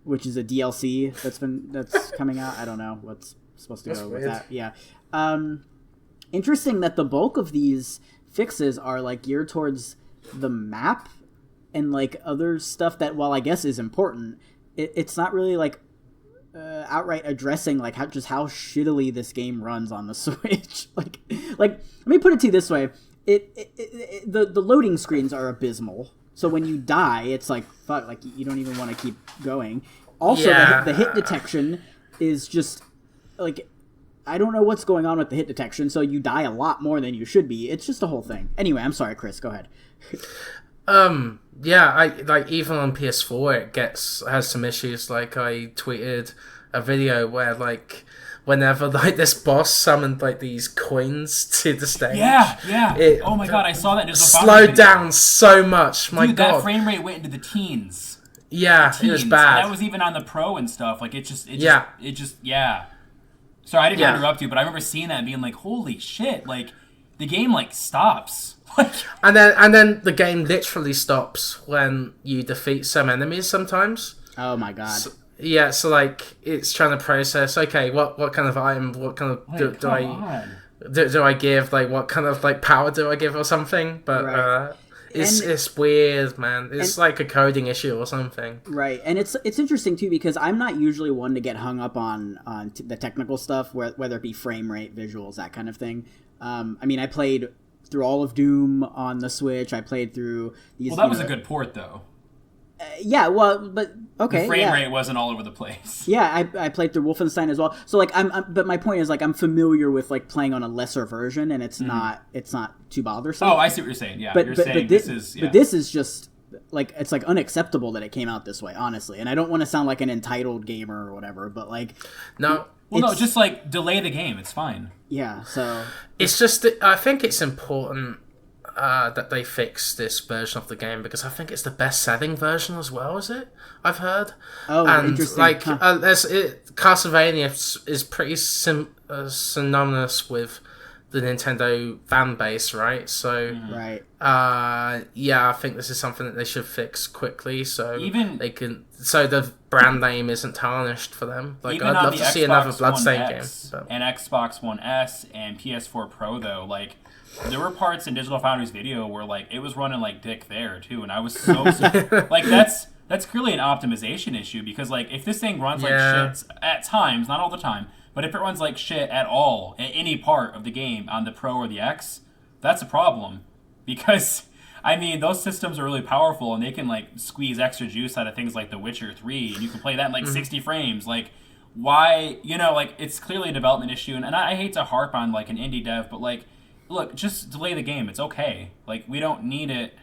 which is a DLC that's coming out. I don't know what's supposed to go with that. Yeah. Interesting that the bulk of these fixes are like geared towards the map and like other stuff that, while I guess is important, it's not really like outright addressing like how shittily this game runs on the Switch. like let me put it to you this way: the loading screens are abysmal. So when you die, it's like fuck, like you don't even want to keep going. Also, the hit detection is just like, I don't know what's going on with the hit detection, so you die a lot more than you should be. It's just a whole thing. Anyway, I'm sorry, Chris, go ahead. I like even on PS4 it has some issues. Like I tweeted a video where like whenever like this boss summoned like these coins to the stage. Yeah. Oh my god, I saw that. Slowed down so much. My Dude, god, that frame rate went into the teens. Yeah, it was bad. And that was even on the Pro and stuff. Like it just. Sorry, I didn't interrupt you, but I remember seeing that and being like, "Holy shit!" Like the game like stops. and then the game literally stops when you defeat some enemies sometimes. Oh my god. So like it's trying to process, okay, what kind of item, what kind of do I give, like what kind of like power do I give or something? But right. It's weird, man. It's like a coding issue or something. Right. And it's interesting too because I'm not usually one to get hung up on the technical stuff, whether it be frame rate, visuals, that kind of thing. I mean, I played through all of Doom on the Switch. I played through these. Well, that was a good port, though. Yeah, well, but okay. The frame rate wasn't all over the place. Yeah, I played through Wolfenstein as well. So like, but my point is like I'm familiar with like playing on a lesser version, and it's not too bothersome. Oh, I see what you're saying. Yeah, but this is just like it's like unacceptable that it came out this way, honestly. And I don't want to sound like an entitled gamer or whatever, but like no. Well, no, just like delay the game. It's fine. Yeah, so it's just I think it's important that they fix this version of the game because I think it's the best-selling version as well. Is it? I've heard. Oh, and interesting. Like, Castlevania is pretty synonymous with the Nintendo fan base, right? So, right. I think this is something that they should fix quickly, so so the brand name isn't tarnished for them. Like, I'd love to see another Bloodstained game. But. And Xbox One S and PS4 Pro, though, like, there were parts in Digital Foundry's video where like it was running like dick there too, and I was so like that's clearly an optimization issue because like if this thing runs like shit at times, not all the time, but if it runs like shit at all at any part of the game on the Pro or the X, that's a problem because I mean those systems are really powerful and they can like squeeze extra juice out of things like The Witcher 3 and you can play that in like 60 frames. Like why, like it's clearly a development issue, and I hate to harp on like an indie dev, but like look, just delay the game. It's okay. Like, we don't need it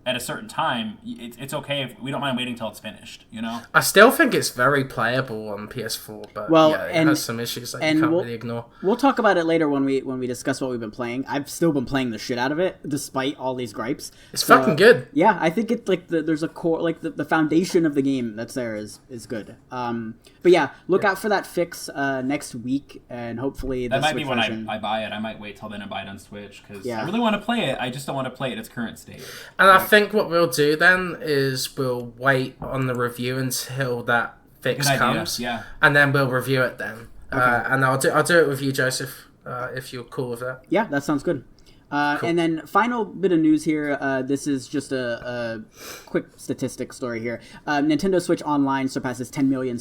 at a certain time, it's okay if we don't mind waiting till it's finished. You know. I still think it's very playable on PS4, but it has some issues that you can't really ignore. We'll talk about it later when we discuss what we've been playing. I've still been playing the shit out of it, despite all these gripes. It's fucking good. Yeah, I think it's like there's a core, like the foundation of the game that's there is good. But yeah, look out for that fix next week, and hopefully that might be when version... I buy it. I might wait till then and buy it on Switch because I really want to play it. I just don't want to play it in its current state. And I think what we'll do then is we'll wait on the review until that fix comes, and then we'll review it then. Okay. And I'll do it with you, Joseph, if you're cool with that. Yeah, that sounds good. Cool. And then final bit of news here. This is just a quick statistic story here. Nintendo Switch Online surpasses 10 million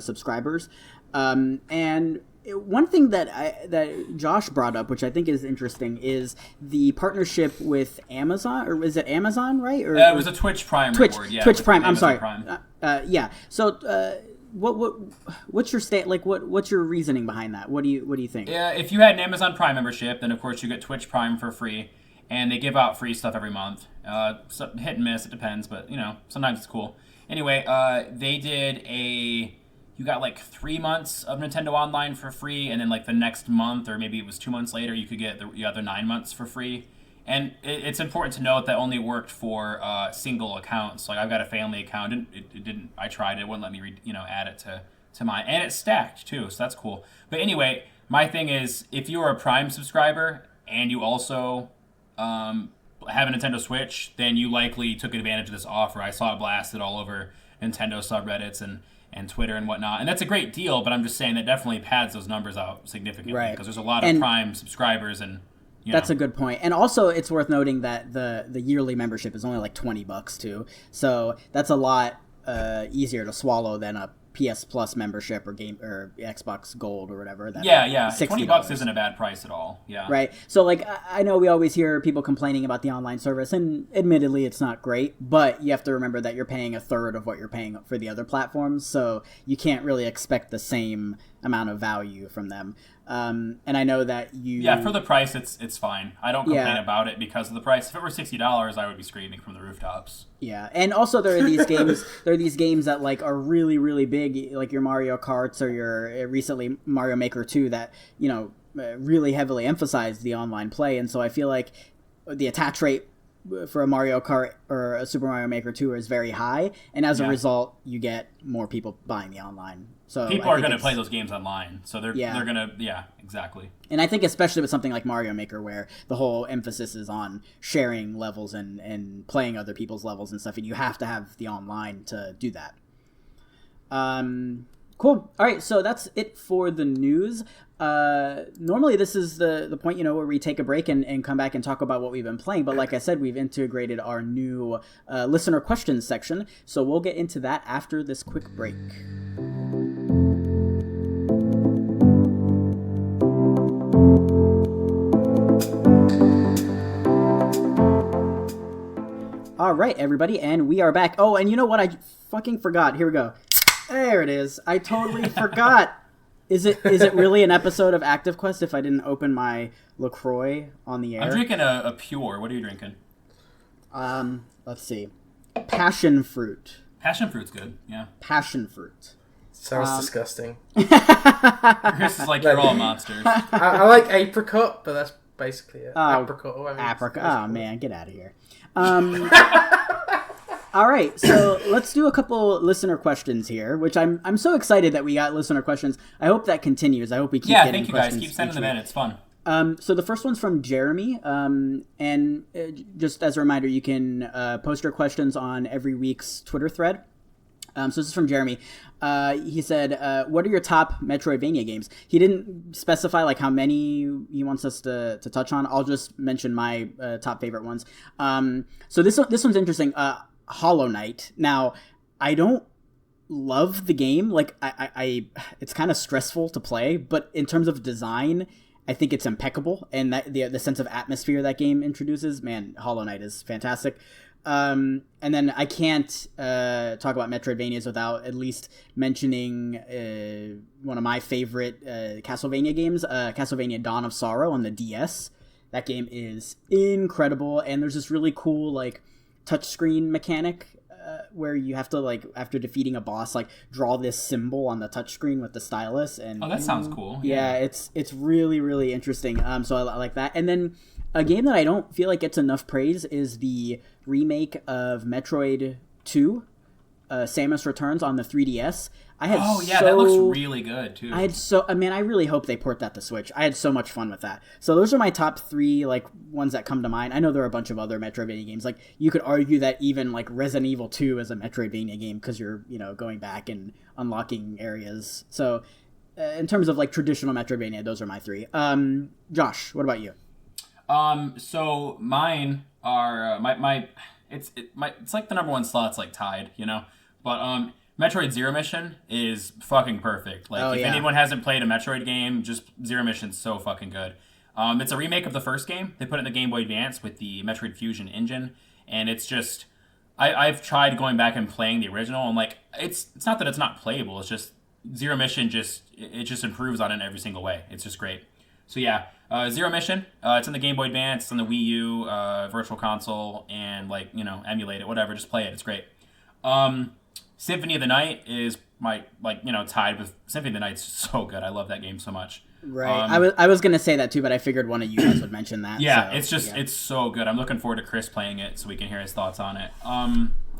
subscribers. And one thing that Josh brought up, which I think is interesting, is the partnership with Amazon, or is it Amazon, right? Or it was a Twitch Prime reward. Yeah, Twitch Prime. I'm sorry. Prime. Yeah. So. What's your state like? What's your reasoning behind that? What do you think? Yeah, if you had an Amazon Prime membership, then of course you get Twitch Prime for free, and they give out free stuff every month. So hit and miss, it depends, but sometimes it's cool. Anyway, they did you got like 3 months of Nintendo Online for free, and then like the next month, or maybe it was 2 months later, you could get the other 9 months for free. And it's important to note that only worked for single accounts. Like I've got a family account, and it didn't. I tried it; wouldn't let me add it to mine, and it's stacked too, so that's cool. But anyway, my thing is, if you are a Prime subscriber and you also have a Nintendo Switch, then you likely took advantage of this offer. I saw it blasted all over Nintendo subreddits and Twitter and whatnot, and that's a great deal. But I'm just saying that definitely pads those numbers out significantly because there's a lot of Prime subscribers and. That's a good point. And also it's worth noting that the yearly membership is only like $20 too. So that's a lot easier to swallow than a PS Plus membership or Xbox Gold or whatever. Yeah. $20 isn't a bad price at all. Yeah. Right. So like I know we always hear people complaining about the online service, and admittedly it's not great, but you have to remember that you're paying a third of what you're paying for the other platforms, so you can't really expect the same amount of value from them. And I know that for the price it's fine. I don't complain about it because of the price. If it were $60, I would be screaming from the rooftops. Yeah, and also there are these games that like are really, really big, like your Mario Karts or your recently Mario Maker 2 that really heavily emphasize the online play, and so I feel like the attach rate for a Mario Kart or a Super Mario Maker 2 is very high, and as a result you get more people buying the online. So people are going to play those games online, so they're going to exactly. And I think especially with something like Mario Maker, where the whole emphasis is on sharing levels and playing other people's levels and stuff, and you have to have the online to do that. Cool. All right, so that's it for the news. Normally this is the point, where we take a break and come back and talk about what we've been playing. But like I said, we've integrated our new listener questions section, so we'll get into that after this quick break. All right, everybody, and we are back. Oh, and you know what? I fucking forgot. Here we go. There it is. I totally forgot. Is it really an episode of Active Quest if I didn't open my LaCroix on the air? I'm drinking a Pure. What are you drinking? Let's see. Passion fruit. Passion fruit's good, yeah. Passion fruit. Sounds disgusting. Chris is like, you're all monsters. I like apricot, but that's basically it. Apricot. Oh, man, get out of here. All right, so let's do a couple listener questions here, which I'm so excited that we got listener questions. I hope that continues. I hope we keep getting thank you guys. Keep sending them in. It's fun. So the first one's from Jeremy, and just as a reminder, you can post your questions on every week's Twitter thread. So this is from Jeremy. He said, what are your top Metroidvania games? He didn't specify like how many he wants us to touch on. I'll just mention my top favorite ones. So this one's interesting. Hollow Knight. Now, I don't love the game. Like, I it's kind of stressful to play, but in terms of design, I think it's impeccable. And that the sense of atmosphere that game introduces, man, Hollow Knight is fantastic. And then I can't talk about Metroidvanias without at least mentioning one of my favorite Castlevania games, Castlevania Dawn of Sorrow on the DS. That game is incredible, and there's this really cool like touchscreen mechanic where you have to, like, after defeating a boss, like, draw this symbol on the touchscreen with the stylus. And that sounds cool. Yeah, it's really, really interesting. So I like that. And then a game that I don't feel like gets enough praise is the remake of Metroid 2, Samus Returns on the 3DS. That looks really good too. I really hope they port that to Switch. I had so much fun with that. So those are my top 3, like, ones that come to mind. I know there are a bunch of other Metroidvania games. Like, you could argue that even, like, Resident Evil 2 is a Metroidvania game because you're, going back and unlocking areas. So in terms of, like, traditional Metroidvania, those are my 3. Josh, what about you? So mine are it's like the number 1 slot's like tied, but Metroid Zero Mission is fucking perfect. Like, if anyone hasn't played a Metroid game, just Zero Mission's so fucking good. It's a remake of the first game. They put it in the Game Boy Advance with the Metroid Fusion engine, and it's just I've tried going back and playing the original, and like it's not that it's not playable. It's just Zero Mission just improves on it in every single way. It's just great. So yeah, Zero Mission. It's in the Game Boy Advance, it's on the Wii U, Virtual Console, and like emulate it, whatever. Just play it. It's great. Symphony of the Night is tied with Symphony of the Night's so good. I love that game so much. Right. I was gonna say that too, but I figured one of you guys would mention that. Yeah, so, it's so good. I'm looking forward to Chris playing it so we can hear his thoughts on it.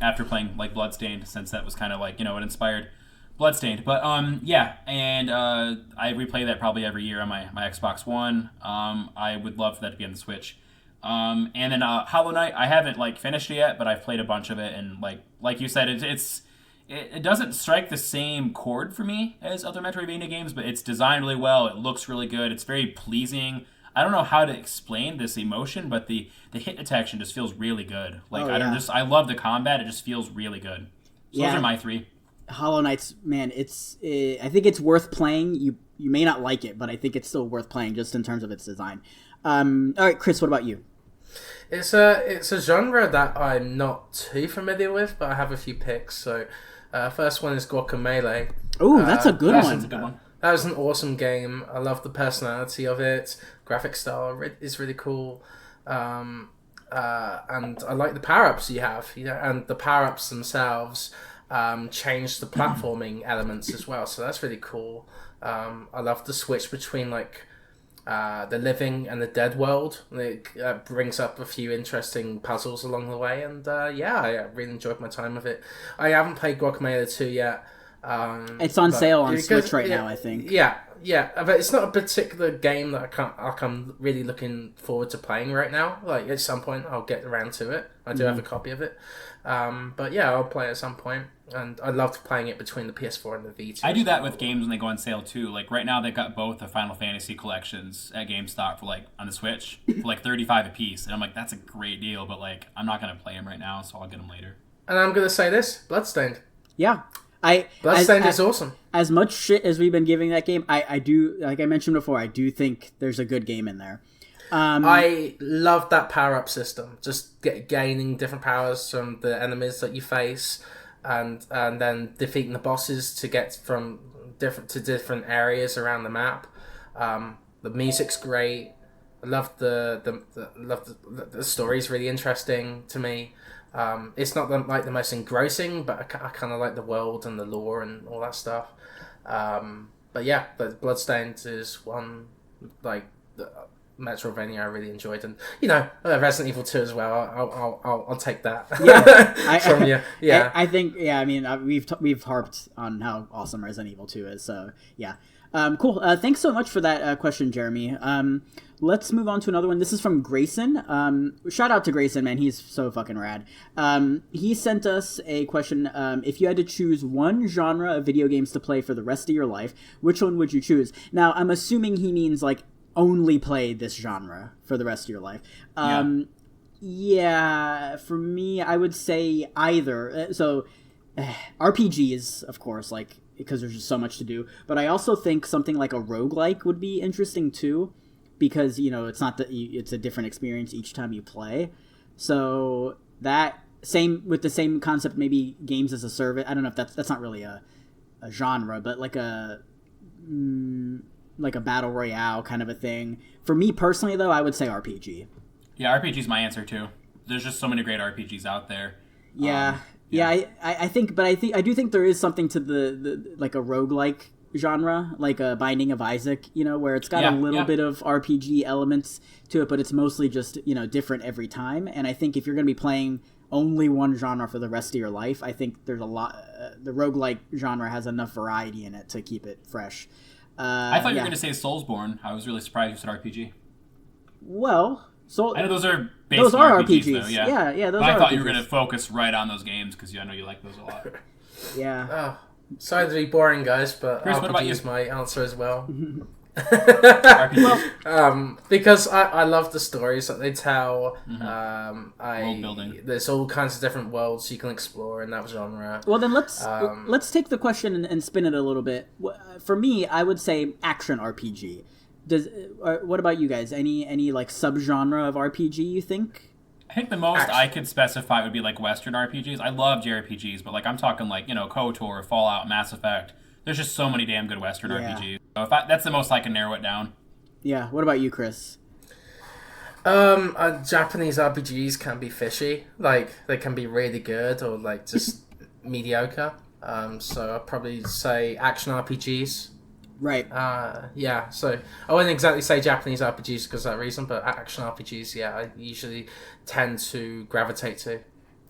After playing like Bloodstained, since that was kind of like it inspired Bloodstained. But and I replay that probably every year on my Xbox One. I would love for that to be on the Switch. And then Hollow Knight, I haven't like finished it yet, but I've played a bunch of it, and like you said, it doesn't strike the same chord for me as other Metroidvania games, but it's designed really well. It looks really good. It's very pleasing. I don't know how to explain this emotion, but the hit detection just feels really good. Like I love the combat. It just feels really good. So those are my 3. Hollow Knight's, man, I think it's worth playing. You may not like it, but I think it's still worth playing just in terms of its design. All right, Chris, what about you? It's a genre that I'm not too familiar with, but I have a few picks. So, first one is Guacamelee. Oh, that's a good one. That's a good one. That was an awesome game. I love the personality of it. Graphic style is really cool. And I like the power-ups you have, and the power-ups themselves change the platforming elements as well. So that's really cool. I love the switch between the living and the dead world. It brings up a few interesting puzzles along the way, and I really enjoyed my time with it. I haven't played Guacamelee 2 yet. It's on sale on Switch right now, I think. Yeah, but it's not a particular game that I'm really looking forward to playing right now. Like, at some point, I'll get around to it. I do have a copy of it. But yeah, I'll play it at some point. And I loved playing it between the PS4 and the Vita. I do that with games when they go on sale too. Like right now, they've got both the Final Fantasy collections at GameStop for on the Switch for $35 a piece, and I'm like, that's a great deal. But I'm not gonna play them right now, so I'll get them later. And I'm gonna say this: Bloodstained. Yeah, Bloodstained is awesome. As much shit as we've been giving that game, I do, like I mentioned before, I do think there's a good game in there. I love that power-up system. Just gaining different powers from the enemies that you face, and then defeating the bosses to get from different areas around the map. The music's great. I love the story's really interesting to me. It's not the most engrossing, but I kind of like the world and the lore and all that stuff. But yeah, Bloodstained is one Metroidvania I really enjoyed, and Resident Evil 2 as well. I'll take that. Yeah, from you. Yeah, I think. Yeah, I mean, we've harped on how awesome Resident Evil 2 is. So yeah, cool. Thanks so much for that question, Jeremy. Let's move on to another one. This is from Grayson. Shout out to Grayson, man. He's so fucking rad. He sent us a question. If you had to choose one genre of video games to play for the rest of your life, which one would you choose? Now, I'm assuming he means only play this genre for the rest of your life. Yeah, for me, I would say either. RPGs, of course, because there's just so much to do. But I also think something like a roguelike would be interesting too, because it's not that it's a different experience each time you play. So that with the same concept, maybe games as a service. I don't know if that's not really a genre, but like a battle royale kind of a thing. For me personally, though, I would say RPG. Yeah, RPG is my answer too. there's just so many great RPGs out there. Yeah. I do think there is something to the like a roguelike genre, like a Binding of Isaac, where it's got a little bit of RPG elements to it, but it's mostly just, different every time. And I think if you're going to be playing only one genre for the rest of your life, I think there's a lot, the roguelike genre has enough variety in it to keep it fresh. I thought you were going to say Soulsborne. I was really surprised you said RPG. Well, I know those are RPGs though, yeah. Those but are I thought RPGs. you were going to focus right on those games because I know you like those a lot. Yeah. Oh, sorry to be boring, guys, but Chris, what about RPG you? is my answer as well. RPG. Because I love the stories that they tell. World building. There's all kinds of different worlds you can explore in that genre. Well, then let's take the question and spin it a little bit. For me, I would say action RPG. What about you guys? Any like subgenre of RPG you think? I think the most I could specify would be like Western RPGs. I love JRPGs, but like I'm talking like KOTOR, Fallout, Mass Effect. There's just so many damn good Western RPGs. So that's the most I can narrow it down. Yeah. What about you, Chris? Japanese RPGs can be fishy. Like they can be really good or like just mediocre. So I'd probably say action RPGs. Right. Yeah, so I wouldn't exactly say Japanese RPGs because of that reason, but action RPGs, yeah, I usually tend to gravitate to.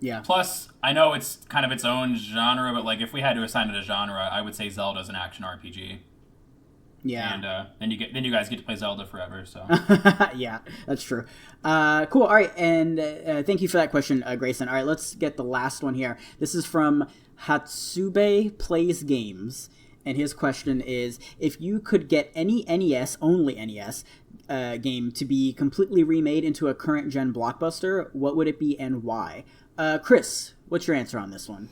Yeah. Plus, I know it's kind of its own genre, but like if we had to assign it a genre, I would say Zelda's an action RPG. Yeah. And then you guys get to play Zelda forever. So. Yeah, that's true. Cool. All right, and thank you for that question, Grayson. All right, let's get the last one here. This is from Hatsube Plays Games. And his question is, if you could get any NES, only NES, game to be completely remade into a current-gen blockbuster, what would it be and why? Chris, what's your answer on this one?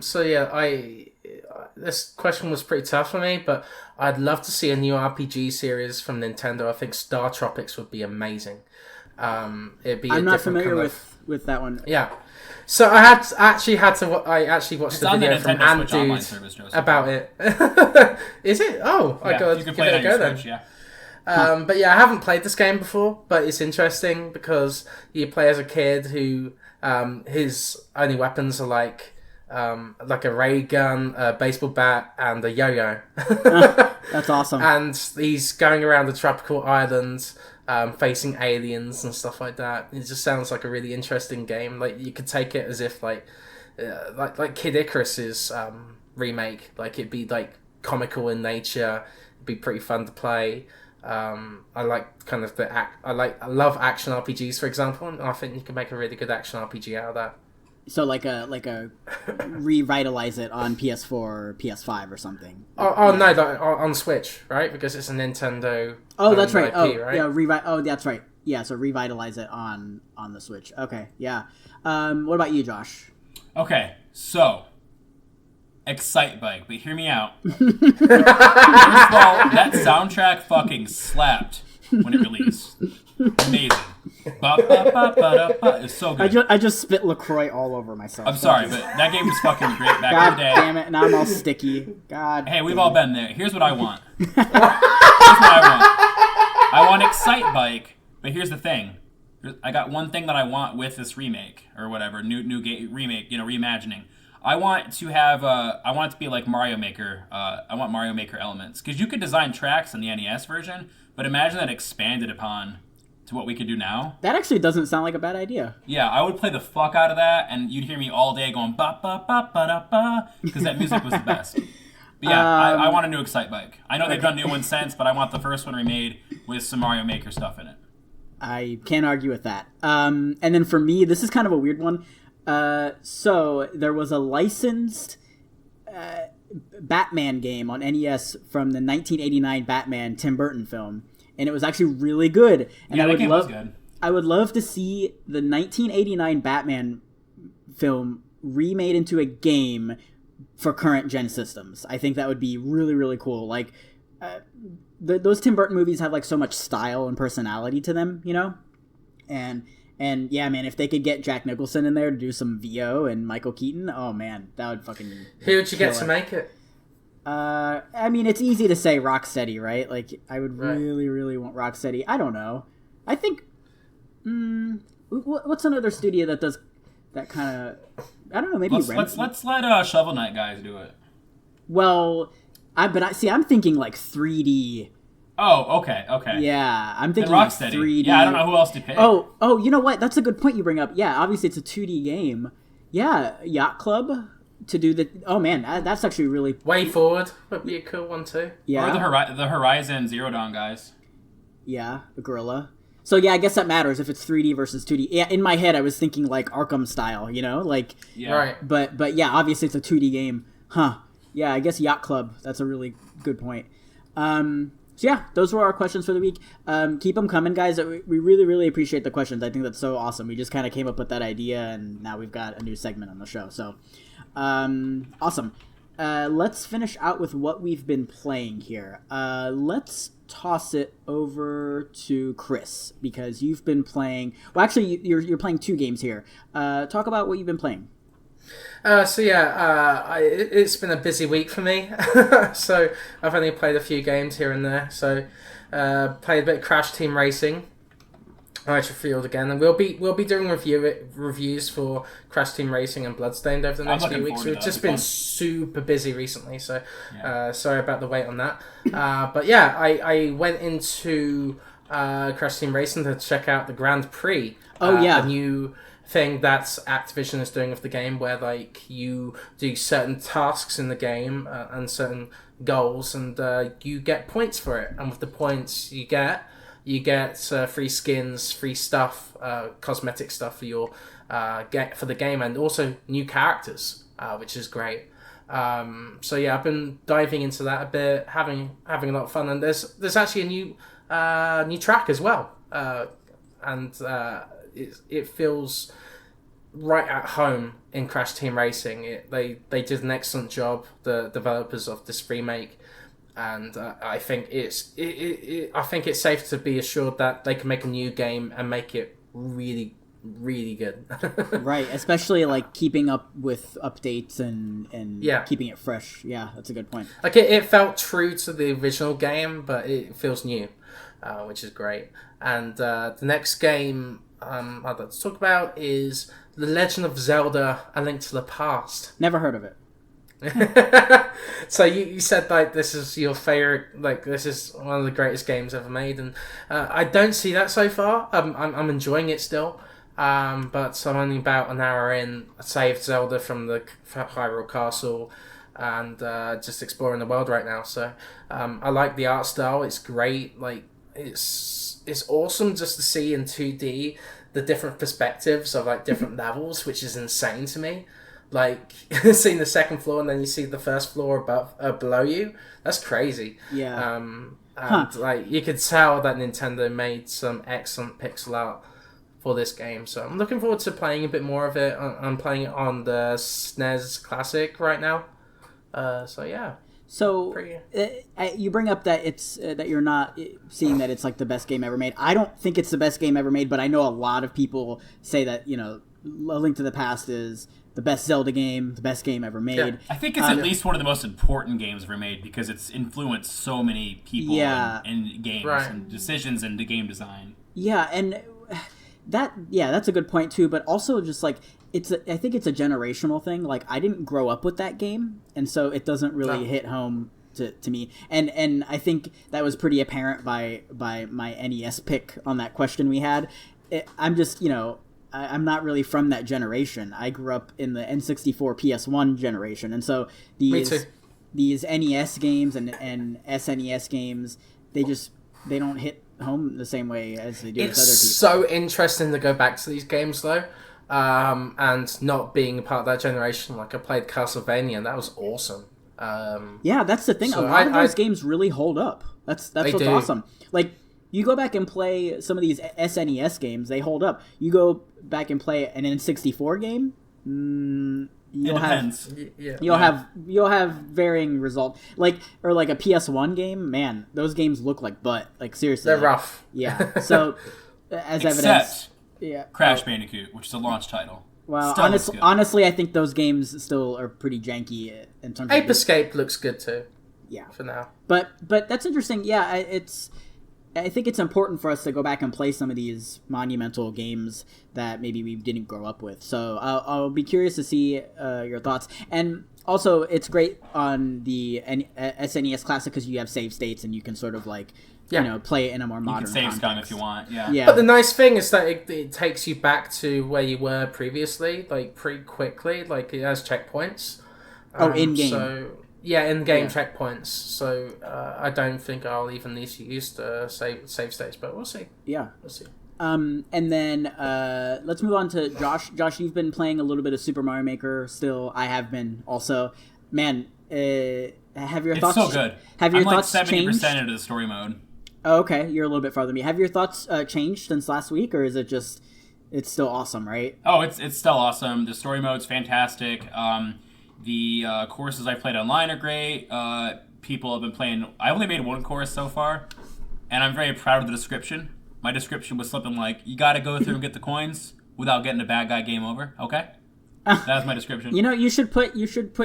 So yeah, this question was pretty tough for me, but I'd love to see a new RPG series from Nintendo. I think Star Tropics would be amazing. It'd be I'm not familiar kind with that one. Yeah. So I actually watched the video from Andude about it. Is it? Oh, yeah, I got you can play it on your Switch, yeah. But yeah, I haven't played this game before, but it's interesting because you play as a kid who his only weapons are like a ray gun, a baseball bat, and a yo-yo. That's awesome. And he's going around the tropical island. Facing aliens and stuff like that. It just sounds like a really interesting game. Like you could take it as if like Kid Icarus's remake. Like it'd be like comical in nature. It'd be pretty fun to play. I like kind of I love action RPGs, for example, and I think you can make a really good action RPG out of that. So like a revitalize it on PS4 or PS5 or something. Oh no, on Switch, right? Because it's a Nintendo. Oh, that's right. IP, right? Yeah, Oh, that's right. Yeah, so revitalize it on the Switch. Okay, yeah. What about you, Josh? Okay, so Excite Bike, but hear me out. First of all, that soundtrack fucking slapped when it released. Amazing. It's so good. I just spit LaCroix all over myself. I'm sorry, but that game was fucking great back God in the day. damn it, now I'm all sticky. God. Hey, we've all been there. Here's what I want. I want Excite Bike, but here's the thing. I got one thing that I want with this remake or whatever, new game remake, reimagining. I want to have I want it to be like Mario Maker. I want Mario Maker elements because you could design tracks in the NES version, but imagine that expanded upon to what we could do now. That actually doesn't sound like a bad idea. Yeah, I would play the fuck out of that, and you'd hear me all day going ba ba ba ba da ba because that music was the best. But yeah, I want a new Excite Bike. I know they've done new ones since, but I want the first one remade with some Mario Maker stuff in it. I can't argue with that. And then for me, this is kind of a weird one. So there was a licensed Batman game on NES from the 1989 Batman Tim Burton film, and it was actually really good. And yeah, that game was good. I would love to see the 1989 Batman film remade into a game for current gen systems. I think that would be really, really cool. Like those Tim Burton movies have like so much style and personality to them, And yeah, man, if they could get Jack Nicholson in there to do some VO and Michael Keaton, oh man, that would fucking. Who would you get to make it? I mean, it's easy to say Rocksteady, right? Like, I would really, really want Rocksteady. I don't know. I think, What's another studio that does that kind of? I don't know. Maybe let's let Shovel Knight guys do it. Well, I'm thinking like 3D. Oh, okay. Yeah, I'm thinking then like Rocksteady. 3D. Yeah, I don't know who else to pick. Oh, you know what? That's a good point you bring up. Yeah, obviously it's a 2D game. Yeah, Yacht Club to do the. Oh man, that's actually really. Way Forward would be a cool one too. Yeah. Or the Horizon Zero Dawn guys. Yeah, the Guerrilla. So yeah, I guess that matters if it's 3D versus 2D. Yeah, in my head I was thinking like Arkham style, like. Yeah. Right. But yeah, obviously it's a 2D game. Huh. Yeah, I guess Yacht Club. That's a really good point. So yeah, those were our questions for the week. Keep them coming, guys. We really, really appreciate the questions. I think that's so awesome. We just kind of came up with that idea, and now we've got a new segment on the show. So, awesome. Let's finish out with what we've been playing here. Let's toss it over to Chris, because you've been playing... Well, actually, you're playing 2 games here. Talk about what you've been playing. It's been a busy week for me. So I've only played a few games here and there. So played a bit of Crash Team Racing, Field again, and we'll be doing reviews for Crash Team Racing and Bloodstained over the next few weeks. We've just been super busy recently, so sorry about the wait on that. But yeah, I went into Crash Team Racing to check out the Grand Prix. A new thing that Activision is doing with the game, where like you do certain tasks in the game and certain goals, and you get points for it. And with the points you get free skins, free stuff, cosmetic stuff for your for the game, and also new characters, which is great. So yeah, I've been diving into that a bit, having a lot of fun, and there's actually a new track as well, and it feels right at home in Crash Team Racing. They did an excellent job, the developers of this remake, and I think it's safe to be assured that they can make a new game and make it really, really good. Right, especially like keeping up with updates and keeping it fresh. Yeah, that's a good point. Like it felt true to the original game, but it feels new, which is great. And the next game I'd like to talk about is The Legend of Zelda: A Link to the Past. Never heard of it. So you said like this is your favorite, like this is one of the greatest games ever made, and I don't see that so far. I'm enjoying it still, but I'm only about an hour in. I saved Zelda from the Hyrule Castle, and just exploring the world right now. So I like the art style. It's great. Like it's awesome just to see in 2D the different perspectives of like different levels, which is insane to me. Like seeing the second floor and then you see the first floor below you. That's crazy. Yeah. Like you could tell that Nintendo made some excellent pixel art for this game. So I'm looking forward to playing a bit more of it. I'm playing it on the SNES Classic right now. So yeah. So you bring up that it's that you're not seeing that it's like the best game ever made. I don't think it's the best game ever made, but I know a lot of people say that, A Link to the Past is the best Zelda game, the best game ever made. Yeah. I think it's at least one of the most important games ever made because it's influenced so many people in games and decisions into game design. Yeah, and that's a good point too, but also just like I think it's a generational thing. Like I didn't grow up with that game, and so it doesn't really hit home to me. And I think that was pretty apparent by my NES pick on that question we had. I'm just, I'm not really from that generation. I grew up in the N64 PS1 generation, and so these NES games and SNES games, they don't hit home the same way as they do with other people. It's so interesting to go back to these games though. And not being a part of that generation, like I played Castlevania, and that was awesome. Yeah, that's the thing. So a lot of those games really hold up. That's what's awesome. Like you go back and play some of these SNES games, they hold up. You go back and play an N64 game, you'll have varying results. Like a PS1 game, man, those games look like butt. Like seriously, they're rough. Yeah. So as evidence. Yeah. Crash Bandicoot, which is a launch title. Well, honestly, I think those games still are pretty janky in terms Ape Escape looks good too. Yeah. For now. But that's interesting. Yeah, I think it's important for us to go back and play some of these monumental games that maybe we didn't grow up with. So I'll be curious to see your thoughts. And also, it's great on the SNES Classic because you have save states and you can sort of like, play it in a more modern context. You can save scum if you want, yeah. But the nice thing is that it takes you back to where you were previously, like, pretty quickly. Like, it has checkpoints. In-game. So, yeah, in-game checkpoints. So, I don't think I'll even need to use the save states, but we'll see. Yeah. We'll see. And then let's move on to Josh. Josh, you've been playing a little bit of Super Mario Maker still. I have been also. Man, have your thoughts... It's so good. Have your I'm thoughts like 70% changed? into the story mode. Oh, okay, you're a little bit farther than me. Have your thoughts changed since last week, or is it just... It's still awesome, right? Oh, it's still awesome. The story mode's fantastic. The courses I played online are great. People have been playing... I only made one course so far, and I'm very proud of the description. My description was something like, you gotta go through and get the coins without getting a bad guy game over, okay? That's my description. You should put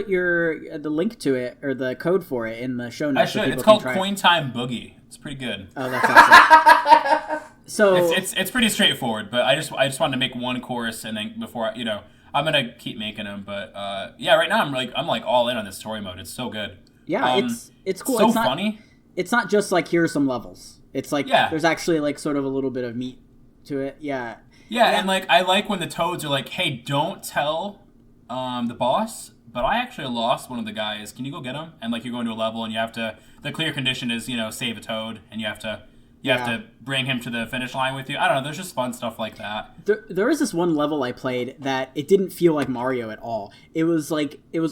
your the link to it or the code for it in the show notes. I should. It's called Coin Time Boogie. It's pretty good. Oh, that's awesome. So it's pretty straightforward, but I just wanted to make one course and then before I'm gonna keep making them. But right now I'm like all in on this story mode. It's so good. Yeah, it's cool. So it's not funny. It's not just like here's some levels. It's like there's actually like sort of a little bit of meat to it. Yeah. Yeah, and like I like when the toads are like, "Hey, don't tell the boss, but I actually lost one of the guys. Can you go get him?" And like you go into a level and you have to. The clear condition is save a toad, and you have to bring him to the finish line with you. I don't know. There's just fun stuff like that. There was this one level I played that it didn't feel like Mario at all. It was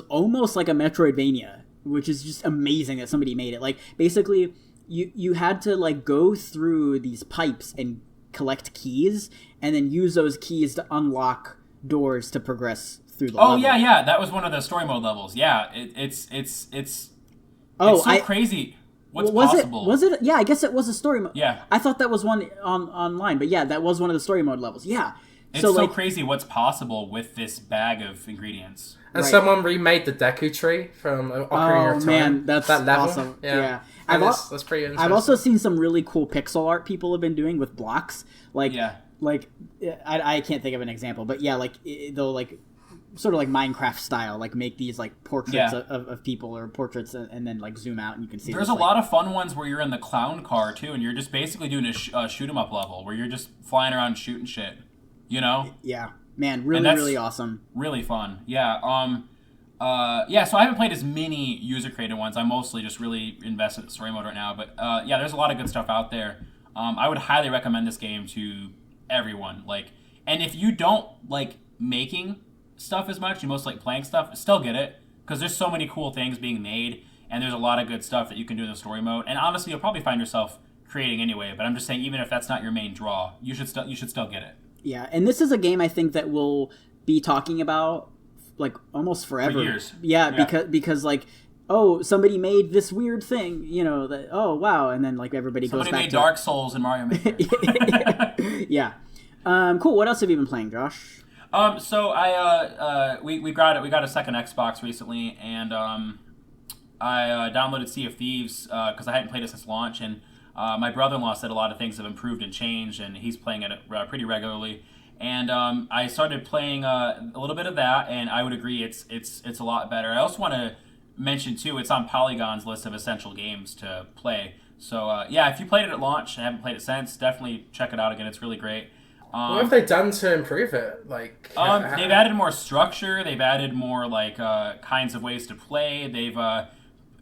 almost like a Metroidvania, which is just amazing that somebody made it. Like basically, you had to like go through these pipes and collect keys, and then use those keys to unlock doors to progress through the level. Yeah. That was one of the story mode levels. Yeah, it's so crazy. What's possible? Was it? Yeah, I guess it was a story mode. Yeah. I thought that was one online, but yeah, that was one of the story mode levels. Yeah. It's so crazy what's possible with this bag of ingredients. And someone remade the Deku Tree from Ocarina of Time. Man, that's that level. Awesome. Yeah. That's pretty interesting. I've also seen some really cool pixel art people have been doing with blocks. Like I can't think of an example, but yeah, like they'll like sort of like Minecraft style, like make these like portraits of people or portraits and then like zoom out and you can see. There's a lot of fun ones where you're in the clown car too, and you're just basically doing a shoot 'em up level where you're just flying around shooting shit. Yeah, man, really awesome. Really fun. Yeah. So I haven't played as many user-created ones. I'm mostly just really invested in story mode right now. But there's a lot of good stuff out there. I would highly recommend this game to everyone. And if you don't like making stuff as much, you most like playing stuff, still get it because there's so many cool things being made, and there's a lot of good stuff that you can do in the story mode. And honestly, you'll probably find yourself creating anyway. But I'm just saying, even if that's not your main draw, you should still get it. Yeah, and this is a game I think that we'll be talking about like almost forever. For years. Yeah. because like, oh, somebody made this weird thing, that, oh wow, and then like everybody goes back to... Somebody made Dark Souls and Mario Maker. Yeah. Cool, what else have you been playing, Josh? So I we got a second Xbox recently, and I downloaded Sea of Thieves because I hadn't played it since launch, and my brother-in-law said a lot of things have improved and changed, and he's playing it pretty regularly. And I started playing a little bit of that, and I would agree it's a lot better. I also want to mention too, it's on Polygon's list of essential games to play. So if you played it at launch and haven't played it since, definitely check it out again. It's really great. What have they done to improve it? They've added more structure. They've added more kinds of ways to play. They've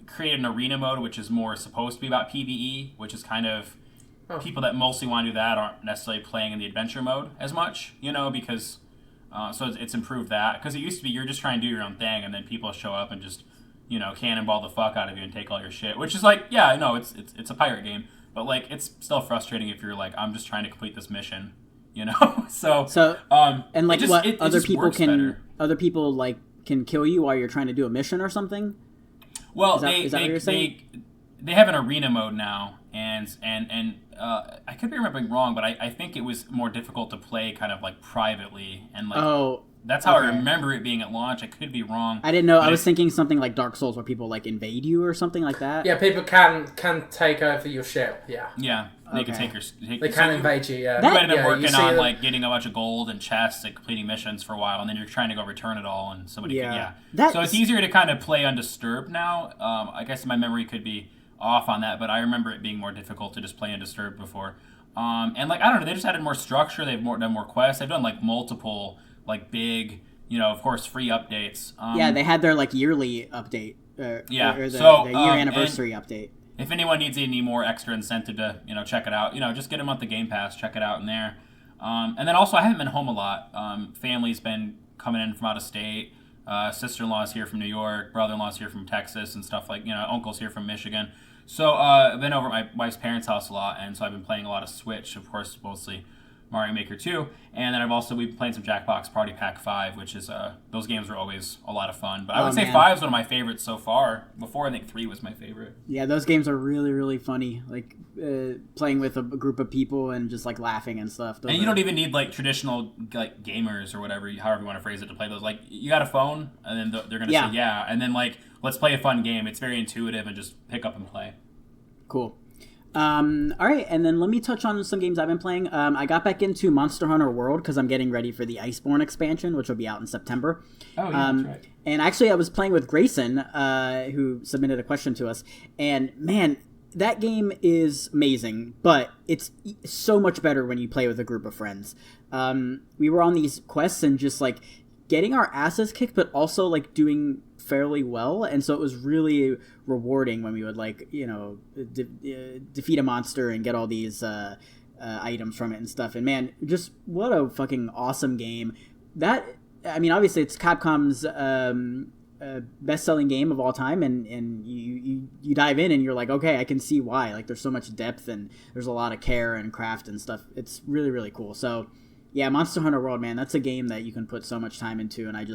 created an arena mode, which is more supposed to be about PvE, which is kind of people that mostly want to do that aren't necessarily playing in the adventure mode as much, because so it's improved that. Because it used to be you're just trying to do your own thing, and then people show up and just cannonball the fuck out of you and take all your shit, which is it's a pirate game, but it's still frustrating if you're like, I'm just trying to complete this mission. And like other people can kill you while you're trying to do a mission or something. Well, is that what you're saying? They have an arena mode now, and I could be remembering wrong, but I think it was more difficult to play kind of privately and that's how I remember it being at launch. I could be wrong. I didn't know. I was thinking something like Dark Souls where people invade you or something like that. Yeah, people can take over your ship. Yeah. Yeah. they can Okay. take They can invade you. Yeah, You might have been Yeah, you working see on them- like getting a bunch of gold and chests and completing missions for a while, and then you're trying to go return it all, and somebody Yeah. So it's easier to kind of play undisturbed now. I guess my memory could be off on that, but I remember it being more difficult to just play undisturbed before. And like I don't know, they just added more structure. They've done more quests. They've done like multiple like big, of course, free updates. Yeah, they had their like yearly update. Or the year anniversary update. If anyone needs any more extra incentive to, check it out, just get them on the Game Pass, check it out in there. And then also, I haven't been home a lot. Family's been coming in from out of state. Sister-in-law's here from New York. Brother-in-law's here from Texas and stuff like, uncle's here from Michigan. So I've been over at my wife's parents' house a lot, and so I've been playing a lot of Switch, of course, mostly Mario Maker 2. And then we've been playing some Jackbox Party Pack 5, which is, those games are always a lot of fun. But I would say 5 is one of my favorites so far. Before, I think 3 was my favorite. Yeah, those games are really, really funny. Like, playing with a group of people and just, like, laughing and stuff. And you don't even need, like, traditional, like, gamers or whatever, however you want to phrase it, to play those. Like, you got a phone, and then they're going to say, yeah. And then, like, let's play a fun game. It's very intuitive and just pick up and play. Cool. All right, and then let me touch on some games I've been playing. I got back into Monster Hunter World because I'm getting ready for the Iceborne expansion, which will be out in September. Oh, yeah, that's right. And actually, I was playing with Grayson, who submitted a question to us, and man, that game is amazing, but it's so much better when you play with a group of friends. We were on these quests and just, like, getting our asses kicked, but also, like, doing fairly well, and so it was really rewarding when we would, like, defeat a monster and get all these items from it and stuff. And man, just what a fucking awesome game. Obviously it's Capcom's best-selling game of all time, and you dive in and you're like, okay, I can see why. Like, there's so much depth and there's a lot of care and craft and stuff. It's really, really cool. So yeah, Monster Hunter World, man, that's a game that you can put so much time into, and I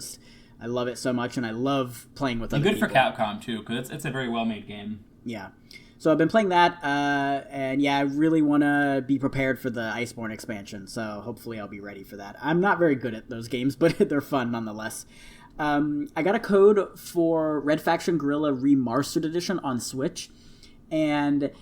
love it so much, and I love playing with other people. And good for Capcom, too, because it's a very well-made game. Yeah. So I've been playing that, and yeah, I really want to be prepared for the Iceborne expansion, so hopefully I'll be ready for that. I'm not very good at those games, but they're fun nonetheless. I got a code for Red Faction Guerrilla ReMARStered Edition on Switch, and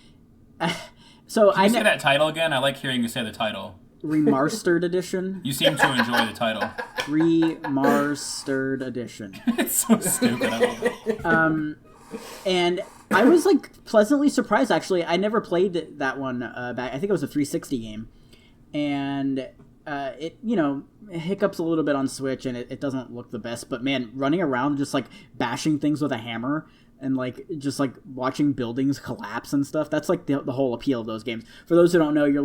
so Can you say that title again? I like hearing you say the title. ReMARStered Edition. You seem to enjoy the title. ReMARStered Edition. It's so stupid. I love it. And I was, like, pleasantly surprised, actually. I never played that one back. I think it was a 360 game. And it hiccups a little bit on Switch, and it doesn't look the best. But, man, running around just, like, bashing things with a hammer and, like, just, like, watching buildings collapse and stuff, that's, like, the whole appeal of those games. For those who don't know, you're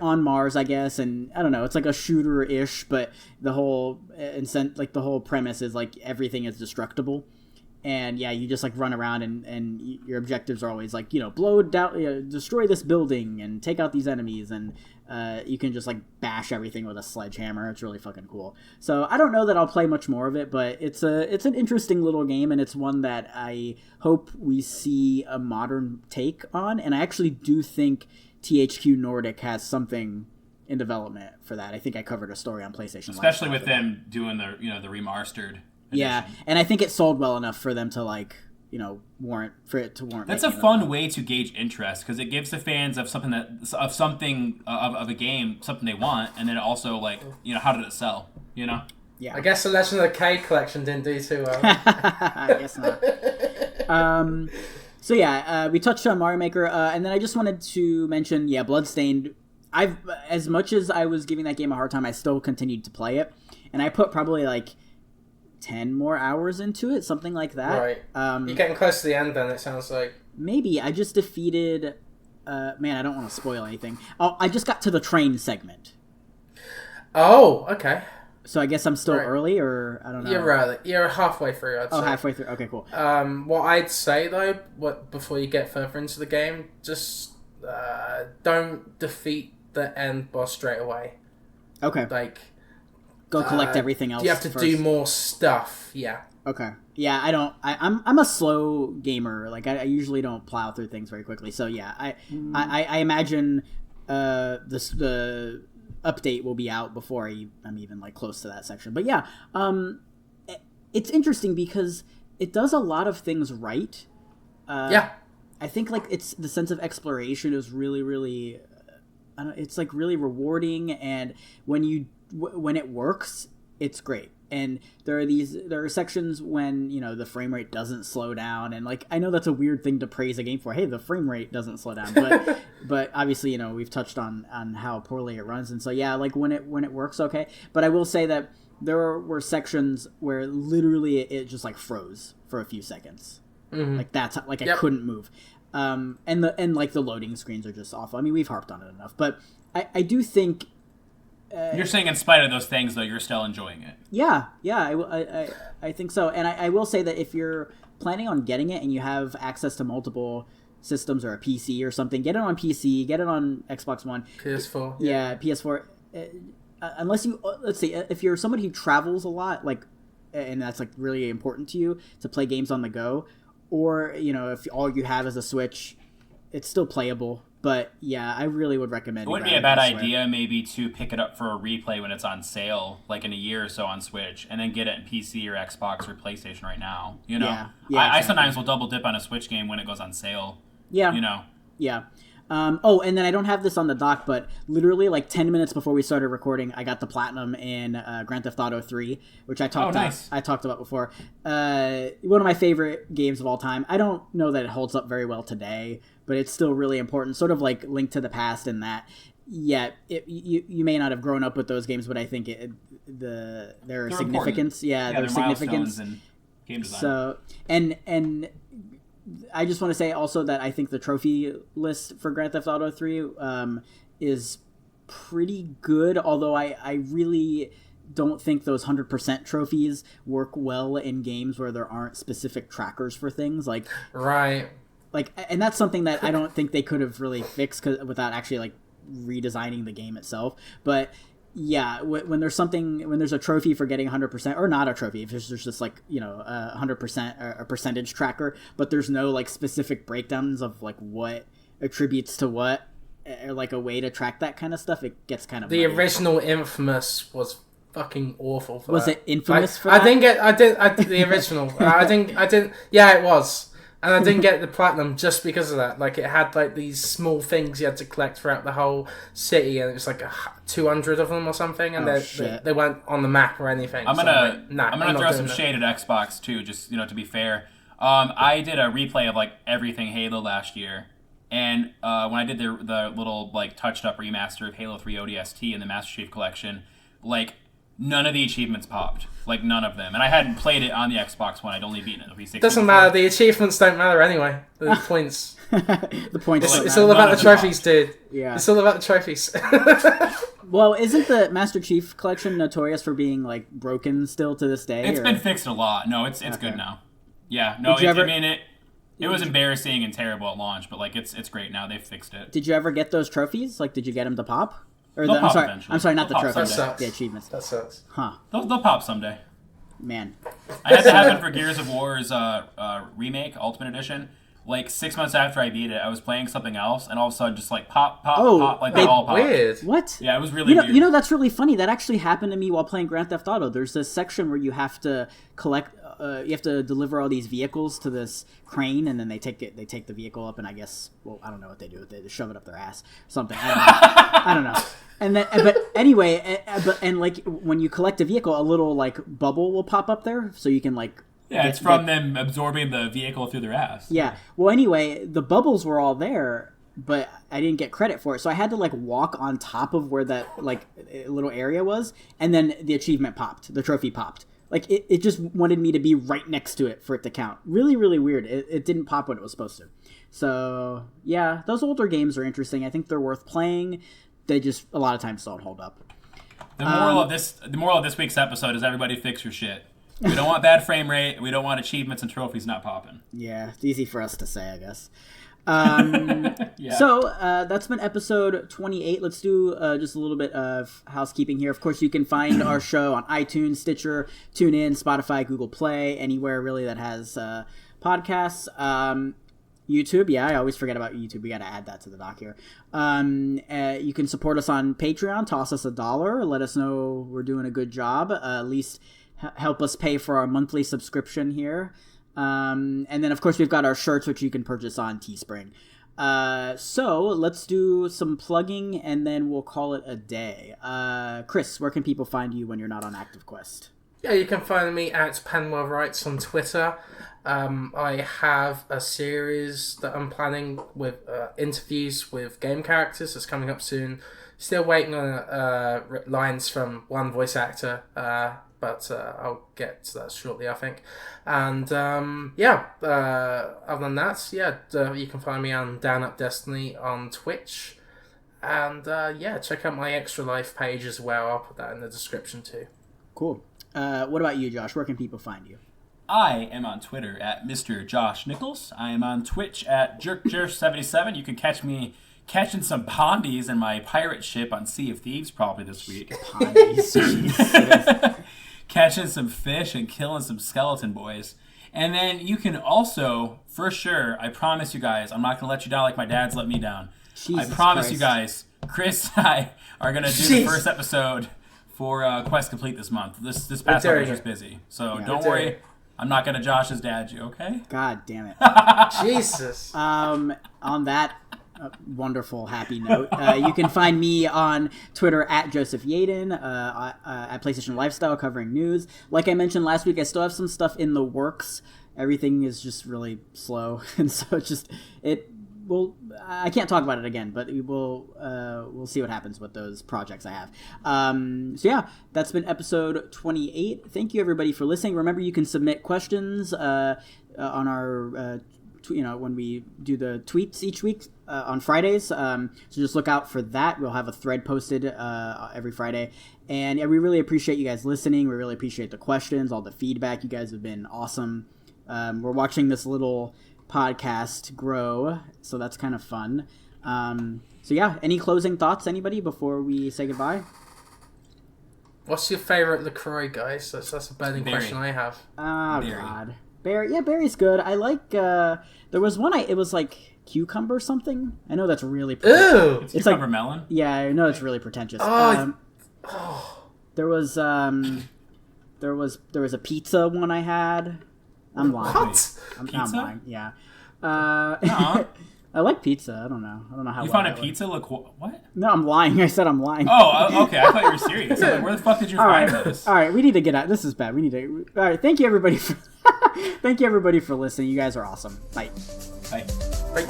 on Mars, I guess, and I don't know, it's like a shooter-ish, but the whole premise is, like, everything is destructible. And yeah, you just, like, run around and your objectives are always, like, blow down, destroy this building and take out these enemies, and you can just, like, bash everything with a sledgehammer. It's really fucking cool. So I don't know that I'll play much more of it, but it's an interesting little game, and it's one that I hope we see a modern take on. And I actually do think THQ Nordic has something in development for that. I think I covered a story on PlayStation Live. Especially with them doing the ReMARStered edition. Yeah, and I think it sold well enough for them to, like, warrant. That's a fun way to gauge interest, because it gives the fans of something of a game something they want, and then also, like, how did it sell? Yeah. I guess the Legend of the Cade collection didn't do too well. I guess not. So yeah, we touched on Mario Maker, and then I just wanted to mention, Bloodstained. As much as I was giving that game a hard time, I still continued to play it, and I put probably, like, 10 more hours into it, something like that. Right. You're getting close to the end then, it sounds like. Maybe. I just defeated... man, I don't want to spoil anything. Oh, I just got to the train segment. Oh, okay. So I guess I'm still early, or I don't know. You're right. You're halfway through, I'd say. Oh, halfway through. Okay, cool. What I'd say, though, before you get further into the game, just don't defeat the end boss straight away. Okay. Like... Go collect everything else. You have to do more stuff. Yeah. Okay. Yeah, I'm a slow gamer. Like, I usually don't plow through things very quickly. So yeah, I imagine the update will be out before I'm even, like, close to that section. But yeah, it's interesting because it does a lot of things right. Yeah. I think like it's the sense of exploration is really, really, it's like really rewarding, and when it works, it's great. And there are sections when, you know, the frame rate doesn't slow down, and like I know that's a weird thing to praise a game for. Hey, the frame rate doesn't slow down, but but obviously, you know, we've touched on how poorly it runs, and so yeah, like when it works, okay. But I will say that there were sections where literally it just like froze for a few seconds. Mm-hmm. Like that's like I couldn't move. And like the loading screens are just awful. I mean, we've harped on it enough, but I do think you're saying in spite of those things, though, you're still enjoying it. Yeah, I think so. And I will say that if you're planning on getting it and you have access to multiple systems or a PC or something, get it on PC, get it on Xbox One, PS4. Yeah, PS4. Unless you, let's see, if you're somebody who travels a lot, like, and that's like really important to you to play games on the go, or you know, if all you have is a Switch, it's still playable. But yeah, I really would recommend. It wouldn't be a bad idea maybe to pick it up for a replay when it's on sale, like in a year or so on Switch, and then get it in PC or Xbox or PlayStation right now. You know, I sometimes will double dip on a Switch game when it goes on sale. Yeah, you know. Yeah. Oh, and then I don't have this on the doc, but literally like 10 minutes before we started recording, I got the platinum in Grand Theft Auto 3, which I talked about before. One of my favorite games of all time. I don't know that it holds up very well today, but it's still really important. Sort of like Link to the Past in that. Yeah, you may not have grown up with those games, but I think their significance. Important. Yeah, their significance. In game design. So and I just want to say also that I think the trophy list for Grand Theft Auto 3 is pretty good, although I really don't think those 100% trophies work well in games where there aren't specific trackers for things. Like, right. Like, and that's something that I don't think they could have really fixed without actually like redesigning the game itself. But yeah, when there's a trophy for getting 100%, or not a trophy, if there's just like, you know, 100% or a percentage tracker, but there's no like specific breakdowns of like what attributes to what, or like a way to track that kind of stuff, it gets kind of the muddy. Original Infamous was fucking awful for was that. It infamous for that? I did the original. I didn't. Yeah, it was. And I didn't get the platinum just because of that. Like, it had, like, these small things you had to collect throughout the whole city, and it was, like, 200 of them or something, and they weren't on the map or anything. I'm gonna throw some shade at Xbox, too, just, you know, to be fair. I did a replay of, like, everything Halo last year, and when I did the little, like, touched-up remaster of Halo 3 ODST in the Master Chief Collection, like, none of the achievements popped. Like, none of them. And I hadn't played it on the Xbox One. I'd only beaten it on the 360. Doesn't matter. The achievements don't matter anyway. The points. The points. It's all about the trophies, dude. Yeah. It's all about the trophies. Well, isn't the Master Chief Collection notorious for being, like, broken still to this day? It's been fixed a lot. No, it's good now. Yeah. No, it was embarrassing and terrible at launch, but, like, it's great now. They've fixed it. Did you ever get those trophies? Like, did you get them to pop? Or they'll pop I'm sorry, not the trophies. The achievements. That sucks. Huh. They'll pop someday. Man. I had to have it for Gears of War's remake, Ultimate Edition. Like 6 months after I beat it, I was playing something else, and all of a sudden, just like pop, like they all popped. Weird. What? Yeah, it was really weird. You know, that's really funny. That actually happened to me while playing Grand Theft Auto. There's this section where you have to collect. You have to deliver all these vehicles to this crane, and then they take the vehicle up, and I guess, well, I don't know what they do with it. They shove it up their ass or something. I don't know. And then, but anyway, and like when you collect a vehicle, a little like bubble will pop up there, so you can like. Yeah, it's from them absorbing the vehicle through their ass. Yeah. Well, anyway, the bubbles were all there, but I didn't get credit for it, so I had to like walk on top of where that like little area was, and then the achievement popped, the trophy popped. Like, it just wanted me to be right next to it for it to count. Really, really weird. It didn't pop when it was supposed to. So, yeah, those older games are interesting. I think they're worth playing. They just, a lot of times, don't hold up. The moral of this week's episode is everybody fix your shit. We don't want bad frame rate. We don't want achievements and trophies not popping. Yeah, it's easy for us to say, I guess. Yeah. So that's been episode 28. Let's do just a little bit of housekeeping here. Of course, you can find our show on iTunes, Stitcher, TuneIn, Spotify, Google Play, anywhere really that has podcasts. YouTube, yeah, I always forget about YouTube. We got to add that to the doc here. You can support us on Patreon. Toss us $1. Let us know we're doing a good job. At least help us pay for our monthly subscription here. And then, of course, we've got our shirts, which you can purchase on Teespring. So let's do some plugging, and then we'll call it a day. Chris, where can people find you when you're not on Active Quest? Yeah, you can find me at Penwell Writes on Twitter. I have a series that I'm planning with interviews with game characters that's coming up soon. Still waiting on lines from one voice actor, but I'll get to that shortly, I think. And other than that, you can find me on Down Up Destiny on Twitch. And check out my Extra Life page as well. I'll put that in the description too. Cool. What about you, Josh? Where can people find you? I am on Twitter at Mr. Josh Nichols. I am on Twitch at JerkJer77. You can catch me catching some pondies in my pirate ship on Sea of Thieves probably this week. Pondies. Jesus. Catching some fish and killing some skeleton boys. And then you can also, for sure, I promise you guys, I'm not going to let you down like my dad's let me down. Jesus I promise Christ. you guys, Chris and I are going to do the first episode for Quest Complete this month. This past month was just busy. So don't worry. I'm not going to Josh's dad you, okay? God damn it. Jesus. On that wonderful, happy note, you can find me on Twitter at Joseph Yaden, at PlayStation Lifestyle, covering news. Like I mentioned last week, I still have some stuff in the works. Everything is just really slow, and so I can't talk about it again, but we'll see what happens with those projects I have. That's been episode 28. Thank you everybody for listening. Remember, you can submit questions on our when we do the tweets each week on Fridays. So just look out for that. We'll have a thread posted every Friday. And we really appreciate you guys listening. We really appreciate the questions, all the feedback. You guys have been awesome. We're watching this little podcast grow, so that's kind of fun. Any closing thoughts, anybody, before we say goodbye? What's your favorite LaCroix, guys? That's a burning question I have. God. Berry. Yeah, berry's good. I like, there was one, it was like cucumber something. I know that's really pretentious. Ew! It's cucumber melon? Yeah, I know it's really pretentious. There was a pizza one I had. I'm lying. What? I'm lying. Yeah. I like pizza. I don't know how. You found a pizza? What? No, I'm lying. I said I'm lying. Oh, okay. I thought you were serious. I'm like, where the fuck did you find this? All right, we need to get out. This is bad. All right, thank you everybody for listening. You guys are awesome. Bye. Bye. Bye.